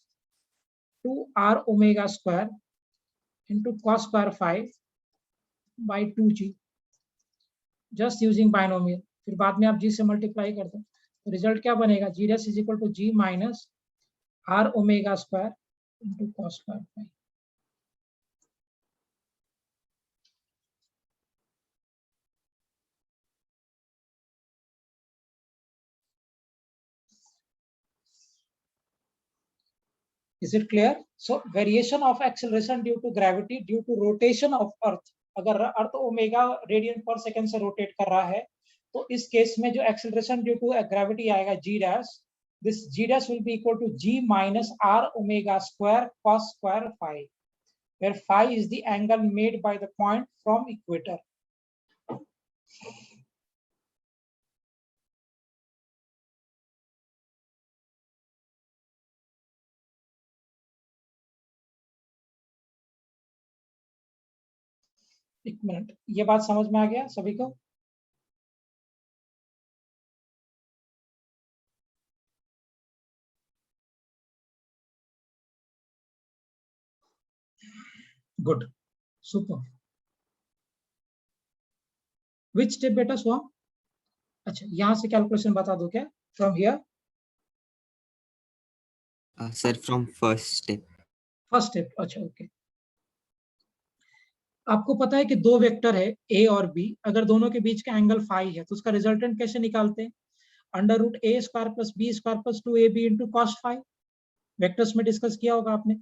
[SPEAKER 2] 2r omega square into cos square 5 by 2g, just using binomial। फिर बाद में आप g से मल्टीप्लाई कर दो, तो रिजल्ट क्या बनेगा, g dash is equal to g minus r omega square into cos square 5। Is it clear? So variation of acceleration due to gravity due to rotation of earth, अगर अर्थ omega radian per second से rotate कर रहा है, तो इस case में जो acceleration due to gravity आएगा g dash, this g dash will be equal to g minus r omega square cos square phi, where phi is the angle made by the point from equator। एक minute, ये बात समझ में आ गया सभी को? Good, super. Which step बेटा स्वाम? अच्छा, यहां से कैलकुलेशन बता दो क्या, from here?
[SPEAKER 5] Sir from first step.
[SPEAKER 2] First step, अच्छा ओके। आपको पता है कि दो वेक्टर है a और b, अगर दोनों के बीच का एंगल फाई है तो उसका रिजल्टेंट कैसे निकालते हैं? Under root a square plus b square plus 2ab into cos phi. Vectors में डिस्कस किया होगा आपने।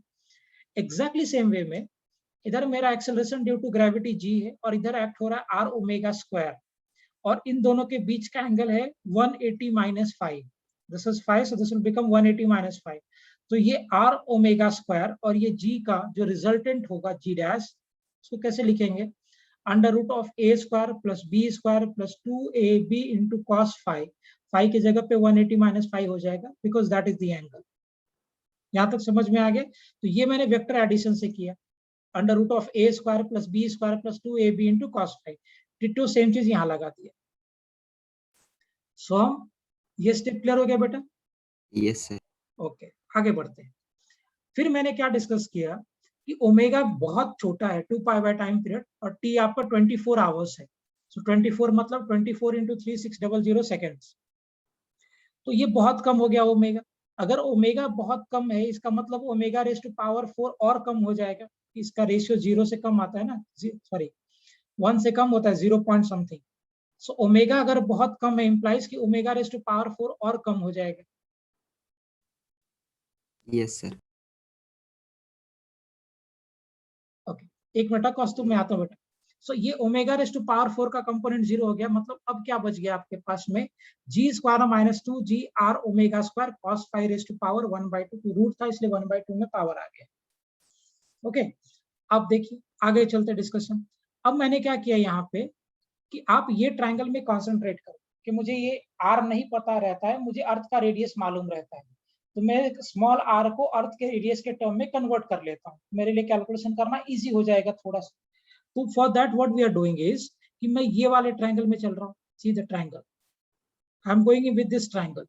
[SPEAKER 2] एग्जैक्टली सेम वे में इधर मेरा acceleration due to gravity g है और इधर एक्ट हो रहा है r ओमेगा स्क्वायर, और इन दोनों के बीच का एंगल है 180 minus 5। This is 5, so this will become 180 minus 5। तो ये r ओमेगा स्क्वायर और ये g का जो रिजल्टेंट होगा g डैश, उसको कैसे लिखेंगे? Under root of a square plus b square plus 2ab into cos phi. Phi की जगह पे 180 माइनस 5 हो जाएगा, because that is the angle. यहां तक समझ में आ गया? तो ये मैंने वेक्टर एडिशन से किया, under root of a square plus b square plus 2ab into cos phi. Ditto same चीज यहाँ लगा दिया। सो हम ये स्टेप क्लियर हो गया बेटा?
[SPEAKER 5] Yes sir.
[SPEAKER 2] ओके, आगे बढ़ते हैं। फिर मैंने क्या डिस्कस किया कि ओमेगा बहुत छोटा है, 2 पाई बाय टाइम पीरियड, और टी आपका 24 आवर्स है। सो 24 मतलब 24 इंटू 3600 सेकेंड्स। तो ये बहुत कम हो गया ओमेगा। अगर ओमेगा बहुत कम है, इसका मतलब ओमेगा रेस टू पावर 4 और कम हो जाएगा। इसका रेशियो 0 से कम आता है ना, सॉरी 1 से कम होता है, 0 पॉइंट समथिंग। सो ओमेगा अगर बहुत कम है, इंप्लाइज कि ओमेगा रेस टू पावर 4 और कम हो जाएगा।
[SPEAKER 5] Yes sir.
[SPEAKER 2] ओके, एक मिनट कॉस्ट्यूम में आता हूं बेटा। सो ये ओमेगा रेस टू पावर 4 का कंपोनेंट 0 हो गया, मतलब अब क्या बच गया आपके पास में? G square minus 2 G R omega square cos 5 raise to power 1/2। Root था इसलिए 1/2 में पावर आ गया। ओके, अब देखिए आगे चलते डिस्कशन। अब मैंने क्या किया यहाँ पे कि आप ये ट्रायंगल में कॉन्सेंट्रेट करो कि मुझे ये आर नहीं पता रहता है, मुझे अर्थ का रेडियस मालूम रहता है, तो मैं स्मॉल आर को अर्थ के रेडियस के टर्म में कन्वर्ट कर लेता हूँ। मेरे लिए कैलकुलेशन करना इजी हो जाएगा थोड़ा सा। तो for that what we are doing is कि मैं ये वाले ट्रायंगल में चल रहा हूँ। See the triangle, I am going with this triangle.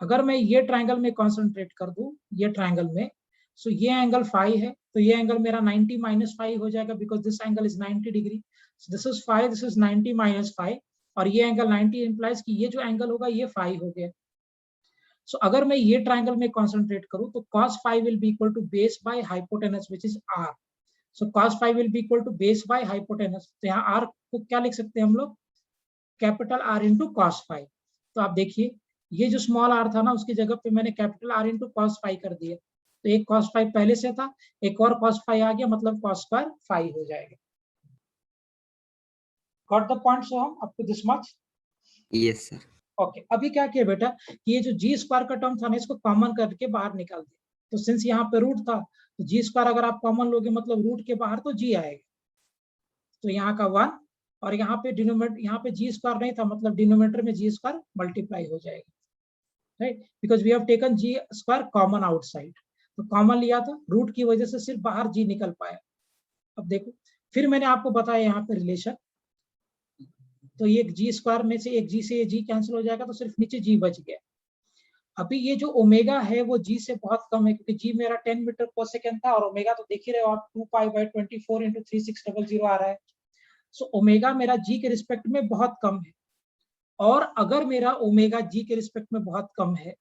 [SPEAKER 2] अगर मैं ये ट्रायंगल में कॉन्सेंट्रेट कर दूं, ये ट्रायंगल में, सो ये एंगल फाई है, तो ये एंगल मेरा 90 माइनस 5 हो जाएगा, because this angle is 90 degree. This is 5, this is 90 minus 5, और ये एंगल 90 इंप्लाइज कि ये जो एंगल होगा ये 5 हो गया। सो अगर मैं ये ट्रायंगल में कॉन्सेंट्रेट करूं तो cos 5 will be equal to base by hypotenuse which is r। So cos 5 will be equal to base by hypotenuse. तो यहाँ r को क्या लिख सकते हैं हम लोग? Capital R into cos 5। तो आप देखिए ये जो स्मॉल r था ना, उसकी जगह पे मैंने कैपिटल R इंटू cos 5 कर दिया। तो एक cos 5 पहले से था, एक और cos 5 आ गया, मतलब cos स्क्वायर 5 हो जाएगा। Got the point? सो हम up to this much?
[SPEAKER 5] Yes sir.
[SPEAKER 2] Okay, अभी क्या किया बेटा कि ये जो जी स्क्वायर का टर्म था ना, इसको कॉमन करके बाहर निकाल दिया। तो सिंस यहाँ पे रूट था, तो जी स्क्वायर अगर आप कॉमन लोगे मतलब रूट के बाहर तो जी आएगा। तो यहाँ का 1, और यहाँ पे डिनोमिनेटर, यहाँ पे जी स्क्वायर नहीं था, मतलब डिनोमिनेटर में जी स्क्वायर मल्टीप्लाई हो जाएगा, right? Because we have taken G square common outside. तो कॉमन लिया था, रूट की वजह से सिर्फ बाहर जी निकल पाया। अब देखो फिर मैंने आपको बताया यहाँ पे रिलेशन, तो ये जी स्क्वायर में से एक जी से ये जी कैंसिल हो जाएगा, तो सिर्फ नीचे जी बच गया। अभी ये जो ओमेगा है वो जी से बहुत कम है, क्योंकि जी मेरा 10 मीटर पर सेकंड था, और ओमेगा तो देख ही रहे हो आप 2π/24 × 3600 आ रहा है। सो ओमेगा मेरा जी के रिस्पेक्ट में बहुत कम है, और अगर मेरा ओमेगा जी के रिस्पेक्ट में बहुत कम है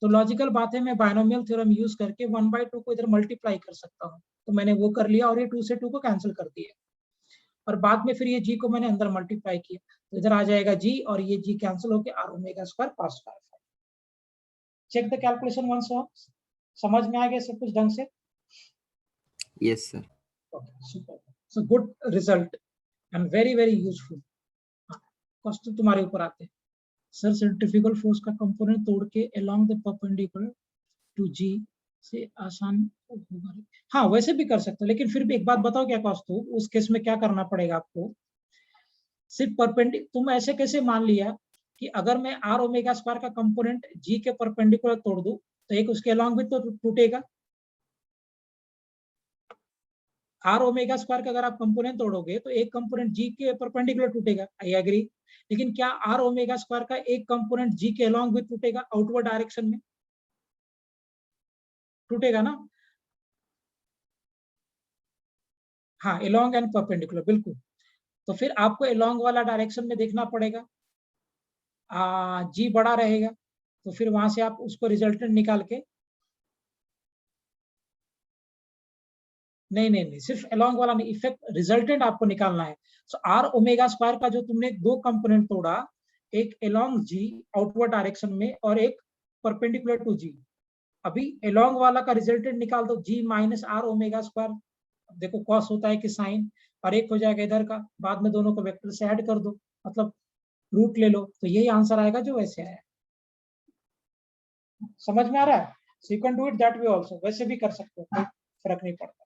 [SPEAKER 2] तो लॉजिकल बात है, मैं बायनोमियल थ्योरम यूज करके 1/2 को इधर मल्टीप्लाई कर सकता हूँ। तो मैंने वो कर लिया और ये 2 से 2 को कैंसिल कर दिया, और बाद में फिर ये जी को मैंने अंदर मल्टीप्लाई किया, तो इधर आ जाएगा जी, और ये जी कैंसिल होकर R omega square cos square. Check the calculation once on. समझ में आ गया सब कुछ ढंग से?
[SPEAKER 5] Yes, sir.
[SPEAKER 2] Okay, super. So good result and very very useful. Question तुम्हारे ऊपर आते हैं। सर सेंट्रीफ्यूगल फोर्स का कंपोनेंट तोड़ के अलोंग द परपेंडिकुलर टू जी से आसान होगा। हाँ वैसे भी कर सकते हो, लेकिन फिर भी एक बात बताओ क्या कॉस्ट हो, उस केस में क्या करना पड़ेगा आपको? सिर्फ परपेंडिकुलर, तुम ऐसे कैसे मान लिया कि अगर मैं आर ओमेगा स्क्वायर का कंपोनेंट जी के परपेंडिकुलर तोड़ दूं तो एक उसके अलोंग भी तो टूटेगा। आर ओमेगा स्क्वायर का अगर आप कंपोनेंट तोड़ोगे तो एक कंपोनेंट जी के परपेंडिकुलर टूटेगा, आई एग्री। लेकिन क्या आर ओमेगा स्क्वायर का एक कंपोनेंट जी के अलोंग भी टूटेगा आउटवर्ड डायरेक्शन में? टूटेगा ना? हाँ, अलोंग एंड परपेंडिकुलर, बिल्कुल। तो फिर आपको अलोंग वाला डायरेक्शन में देखना पड़ेगा, जी बड़ा रहेगा, तो फिर वहां से आप उसको रिजल्टेंट निकाल के, नहीं, सिर्फ अलोंग वाला नहीं, इफेक्ट रिजल्टेंट आपको निकालना है। सो आर ओमेगा स्क्वायर का जो तुमने दो कंपोनेंट तोड़ा, एक अलोंग जी आउटवर्ड डायरेक्शन में और एक परपेंडिकुलर टू जी, अभी अलोंग वाला का रिजल्टेंट निकाल दो, जी माइनस आर ओमेगा स्क्वायर। देखो कॉस होता है कि साइन, और एक हो जाएगा इधर का, बाद में दोनों को वेक्टर से ऐड कर दो, मतलब रूट ले लो, तो यही आंसर आएगा जो वैसे आया। समझ में आ रहा है? So you can do it that way also, वैसे भी कर सकते हो, कोई फर्क नहीं पड़ता।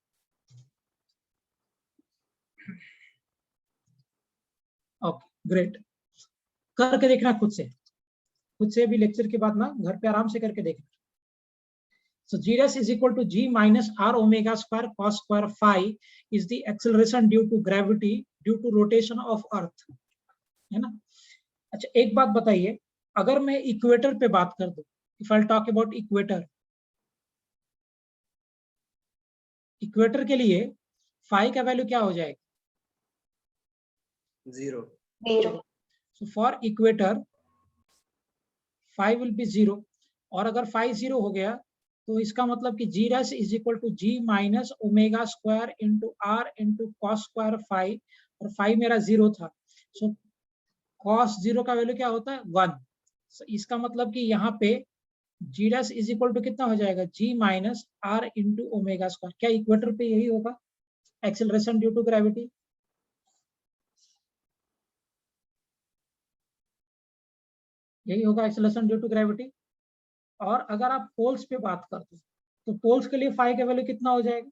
[SPEAKER 2] ओके ग्रेट, करके देखना खुद से भी लेक्चर के बाद ना घर पे आराम से करके देखना। So g dash is equal to g minus r omega square cos square phi is the acceleration due to gravity due to rotation of earth, है ना? अच्छा एक बात बताइए, अगर मैं इक्वेटर पे बात कर दूं, if I talk about equator, equator के लिए फाई का वैल्यू क्या हो जाएगा?
[SPEAKER 3] 0.
[SPEAKER 6] 0.
[SPEAKER 2] So for equator phi will be 0, और अगर फाई 0 हो गया तो इसका मतलब कि G dash is equal to G minus omega square into R into cos square phi, और फाई मेरा 0 था, सो कॉस 0 का वैल्यू क्या होता है? 1। so इसका मतलब कि यहाँ पे G dash is equal to कितना हो जाएगा? G minus R into omega square. क्या इक्वेटर पे यही होगा एक्सेलरेशन ड्यू टू ग्रेविटी? यही होगा एक्सेलरेशन ड्यू टू ग्रेविटी। और अगर आप पोल्स पे बात करते हो तो पोल्स के लिए फाई का वैल्यू कितना हो जाएगा?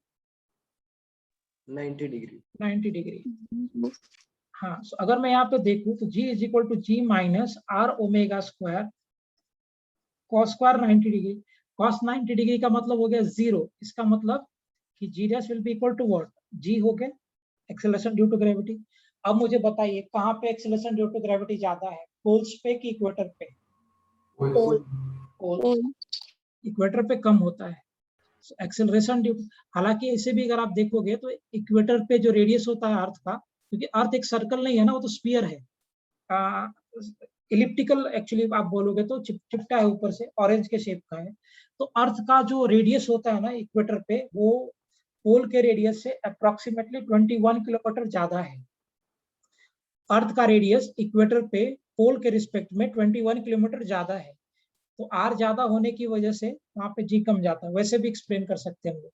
[SPEAKER 3] 90 डिग्री.
[SPEAKER 2] 90 डिग्री। हाँ, so अगर मैं यहाँ पे देखूं तो g is equal to G minus R omega square cos square 90 degree. Cos 90 degree का मतलब हो गया 0, इसका मतलब कि G dash will be equal to what? G हो गया एक्सेलरेशन ड्यू टू ग्रेविटी। अब मुझे बताइए कहाँ पे एक्सेलरेशन ड्यू टू ग्रेविटी ज्यादा है, पोल्स पे कि इक्वेटर पे?
[SPEAKER 6] Pole.
[SPEAKER 2] पोल्स। इक्वेटर पे कम होता है एक्सेलरेशन ड्यू। हालांकि ऐसे भी अगर आप देखोगे तो इक्वेटर पे जो रेडियस होता है अर्थ का, क्योंकि अर्थ एक सर्कल नहीं है ना, वो तो स्फीयर है, इलिप्टिकल एक्चुअली आप बोलोगे तो चिपटा है ऊपर से, ऑरेंज के शेप का है। तो अर्थ का जो रेडियस होता है ना इक्वेटर पे, वो पोल के रेडियस से अप्रोक्सीमेटली 21 किलोमीटर ज्यादा है। अर्थ का रेडियस इक्वेटर पे पोल के रिस्पेक्ट में 21 किलोमीटर ज्यादा है, तो आर ज्यादा होने की वजह से वहां पे जी कम जाता है, वैसे भी एक्सप्लेन कर सकते हैं हम लोग।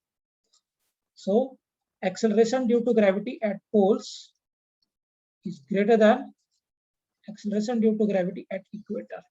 [SPEAKER 2] So acceleration due to gravity at poles is greater than acceleration due to gravity at equator.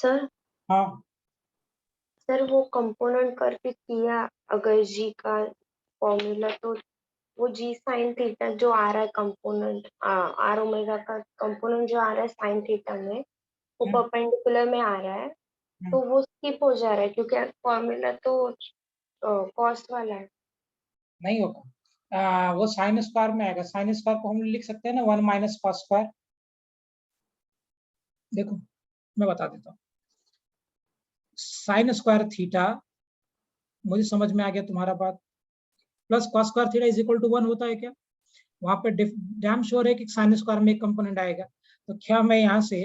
[SPEAKER 6] Sir
[SPEAKER 1] हाँ
[SPEAKER 6] सर वो कंपोनेंट करके किया, अगर जी का फॉर्मूला, तो वो जी साइन थीटा जो आ रहा है कंपोनेंट, आर ओमेगा का कंपोनेंट जो आ रहा है साइन थीटा में, वो
[SPEAKER 1] हम्म,
[SPEAKER 6] परपेंडिकुलर में आ रहा है,
[SPEAKER 1] हम्म,
[SPEAKER 6] तो वो स्किप हो जा रहा है क्योंकि फॉर्मूला तो कॉस्ट वाला है।
[SPEAKER 1] नहीं होगा। वो साइन स्क्वायर में आएगा। साइन स्क्वायर को हम लिख सकते हैं ना 1 माइनस कॉस स्क्वायर। देखो मैं बता देता हूँ। साइन स्क्वायर थीटा, मुझे समझ में आ गया तुम्हारा बात, plus cos square theta is equal to 1 होता है क्या? वहां पे डैम श्योर है कि साइन स्क्वायर में एक कंपोनेंट आएगा। तो क्या मैं यहाँ से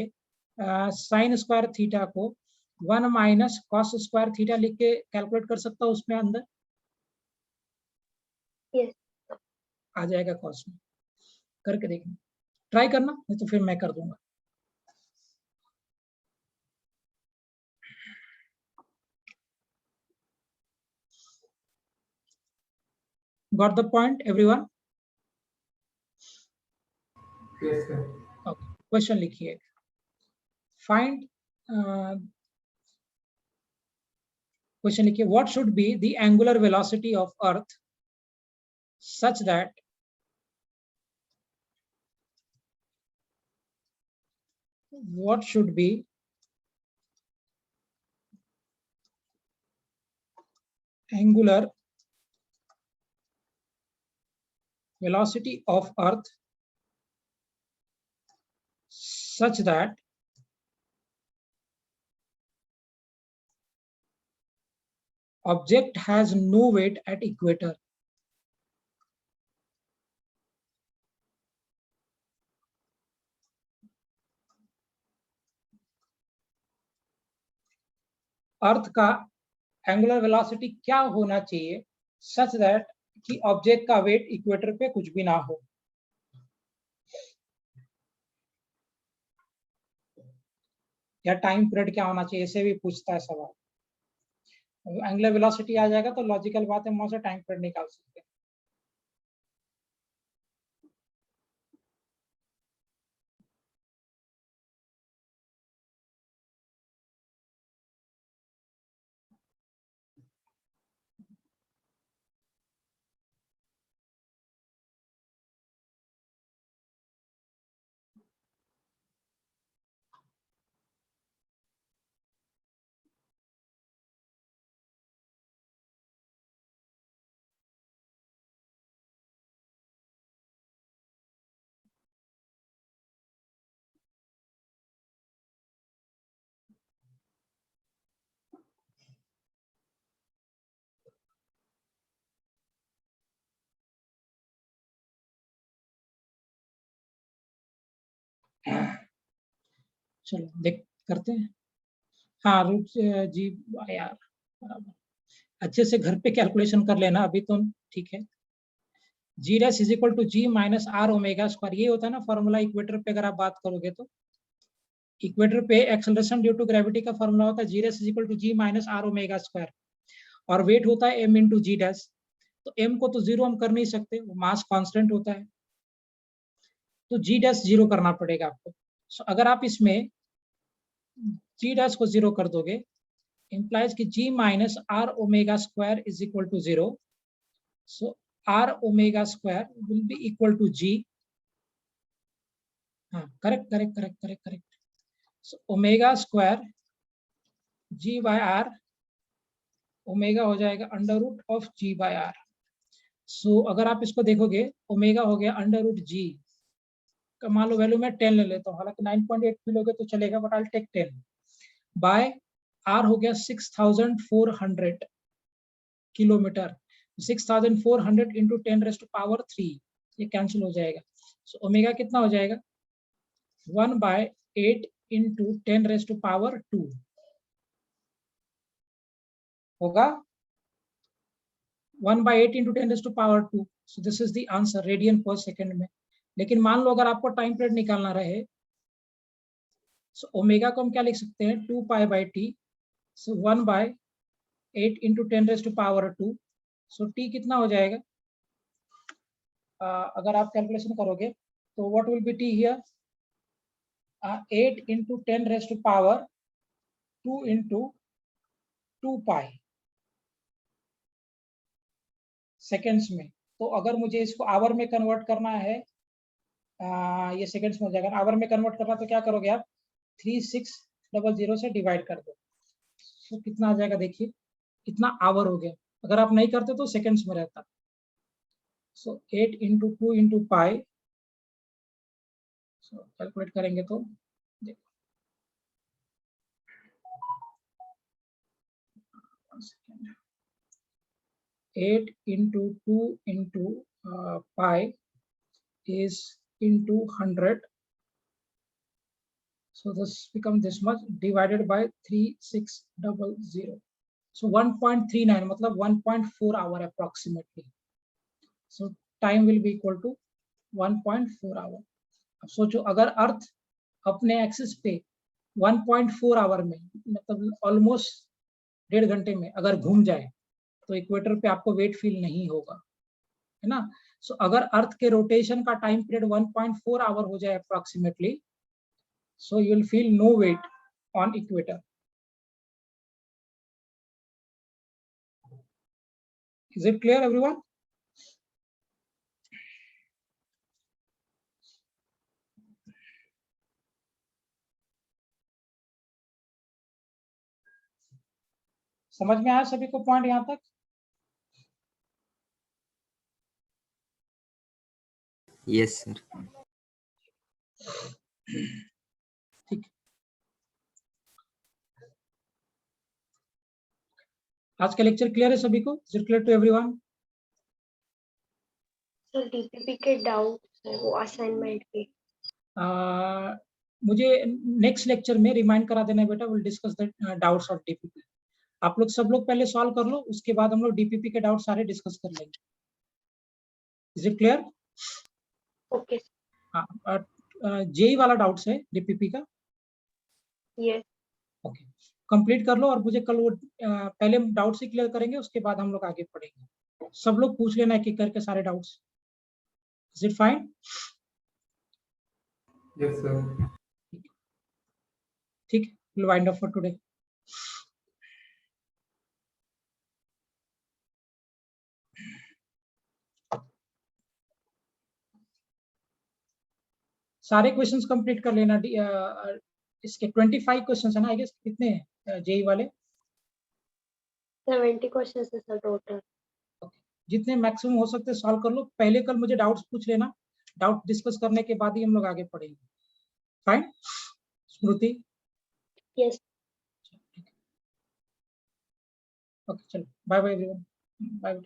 [SPEAKER 1] साइन स्क्वायर थीटा को 1 माइनस कॉस स्क्वायर थीटा लिख के कैलकुलेट कर सकता हूँ उसमें अंदर?
[SPEAKER 6] यस
[SPEAKER 1] आ जाएगा कॉस में। करके देखना, ट्राई करना, नहीं तो फिर मैं कर दूंगा। Got the point, everyone?
[SPEAKER 2] Yes, sir.
[SPEAKER 1] Okay. Question लिखिए। फाइंड क्वेश्चन लिखिए, what should be the angular velocity of earth such that what should be angular velocity of earth such that object has no weight at equator? अर्थ का angular velocity क्या होना चाहिए such that कि object का wait equator पे कुछ भी ना हो? या टाइम पीरियड क्या होना चाहिए, ऐसे भी पूछता है सवाल। एंगुलर वेलोसिटी आ जाएगा तो लॉजिकल बात है, वहां से टाइम पीरियड निकाल सकते हैं। चलो देख करते हैं। हाँ रूट जी यार बराबर, अच्छे से घर पे कैलकुलेशन कर लेना अभी तो, ठीक है। G dash is equal to G minus R omega square, ये होता है ना फॉर्मूला इक्वेटर पे। अगर आप बात करोगे तो इक्वेटर पे एक्सेलरेशन ड्यू टू ग्रेविटी का फॉर्मूला होता है G dash is equal to G minus R omega square, और वेट होता है एम इंटू जी डैश। तो एम को तो जीरो हम कर नहीं सकते, वो मास कांस्टेंट होता है, तो जी डैश जीरो करना पड़ेगा आपको। so, अगर आप इसमें जी डैश को जीरो कर दोगे, implies कि g minus r omega square is equal to 0. So r omega square will be equal to g. हाँ correct. So omega square g by r, omega हो जाएगा under root of g by r. So अगर आप इसको देखोगे, omega हो गया under root g का, मान लो वैल्यू मैं 10 ले लेता हूँ, हालांकि 9.8 भी लोगे तो चलेगा, but I take 10 by r हो गया 6400 kilometre. 6400 into 10 raise to power 3, ये कैंसिल हो जाएगा। सो ओमेगा कितना हो जाएगा 1/8 इंटू 10 रेज़ टू पावर 2 होगा 1/8 into 10 raise to power 2। So this is the answer radian per second में। लेकिन मान लो अगर आपको टाइम पीरियड निकालना रहे, सो ओमेगा को हम क्या लिख सकते हैं 2 pi by T. So 1/8 into 10 raise to power 2। So T कितना हो जाएगा, अगर आप कैलकुलेशन करोगे तो what will be T here 8 into 10 raise to power
[SPEAKER 2] 2 into 2 pi seconds में। तो अगर मुझे इसको आवर में कन्वर्ट करना है, ये सेकेंड्स में हो जाएगा, आवर में कन्वर्ट करना तो क्या करोगे आप, 3600 से डिवाइड कर दो, तो कितना आ जाएगा देखिए, कितना आवर हो गया। अगर आप नहीं करते तो सेकेंड्स में रहता। सो 8 into 2 into पाई, सो कैलकुलेट करेंगे तो देखो 8 into 2 into pi is into 100. So this becomes this much divided by 3600. So 1.39 मतलब 1.4 hour approximately. So time will be equal to 1.4 hour. अब सोचो अगर अर्थ अपने एक्सिस पे 1.4 आवर में मतलब ऑलमोस्ट 1.5 घंटे में अगर घूम जाए तो इक्वेटर पे आपको वेट फील नहीं होगा, है ना। सो अगर अर्थ के रोटेशन का टाइम पीरियड 1.4 आवर हो जाए approximately, so you will feel no weight on equator. Is it clear everyone? समझ में आया सभी को पॉइंट यहां तक?
[SPEAKER 5] Yes, sir.
[SPEAKER 2] ठीक, आज का लेक्चर क्लियर है सभी को? Is it clear to everyone?
[SPEAKER 6] Sir DPP के डाउट है वो असाइनमेंट के।
[SPEAKER 2] मुझे नेक्स्ट लेक्चर में रिमाइंड करा देना बेटा, will discuss the doubts of DPP. आप लोग सब लोग पहले सॉल्व कर लो, उसके बाद हम लोग डीपीपी के डाउट सारे डिस्कस कर लेंगे। Is it clear?
[SPEAKER 6] ओके।
[SPEAKER 2] हाँ, जेई वाला डाउट्स है डीपीपी का?
[SPEAKER 6] यस।
[SPEAKER 2] ओके, कंप्लीट कर लो और मुझे कल वो पहले डाउट्स ही क्लियर करेंगे, उसके बाद हम लोग आगे पढ़ेंगे। सब लोग पूछ लेना एक एक करके सारे doubts. Is it fine?
[SPEAKER 7] Yes, sir.
[SPEAKER 2] ठीक, will wind up for today. सारे क्वेश्चंस कंप्लीट कर लेना। इसके 25 क्वेश्चंस है ना, आई गेस कितने हैं जेई वाले?
[SPEAKER 6] 70 क्वेश्चंस है सर टोटल।
[SPEAKER 2] जितने मैक्सिमम हो सकते सॉल्व कर लो। पहले कल मुझे डाउट्स पूछ लेना, डाउट डिस्कस करने के बाद ही हम लोग आगे पढ़ेंगे। फाइन स्मृति?
[SPEAKER 6] यस।
[SPEAKER 2] ओके चलो, बाय बाय एवरीवन, बाय।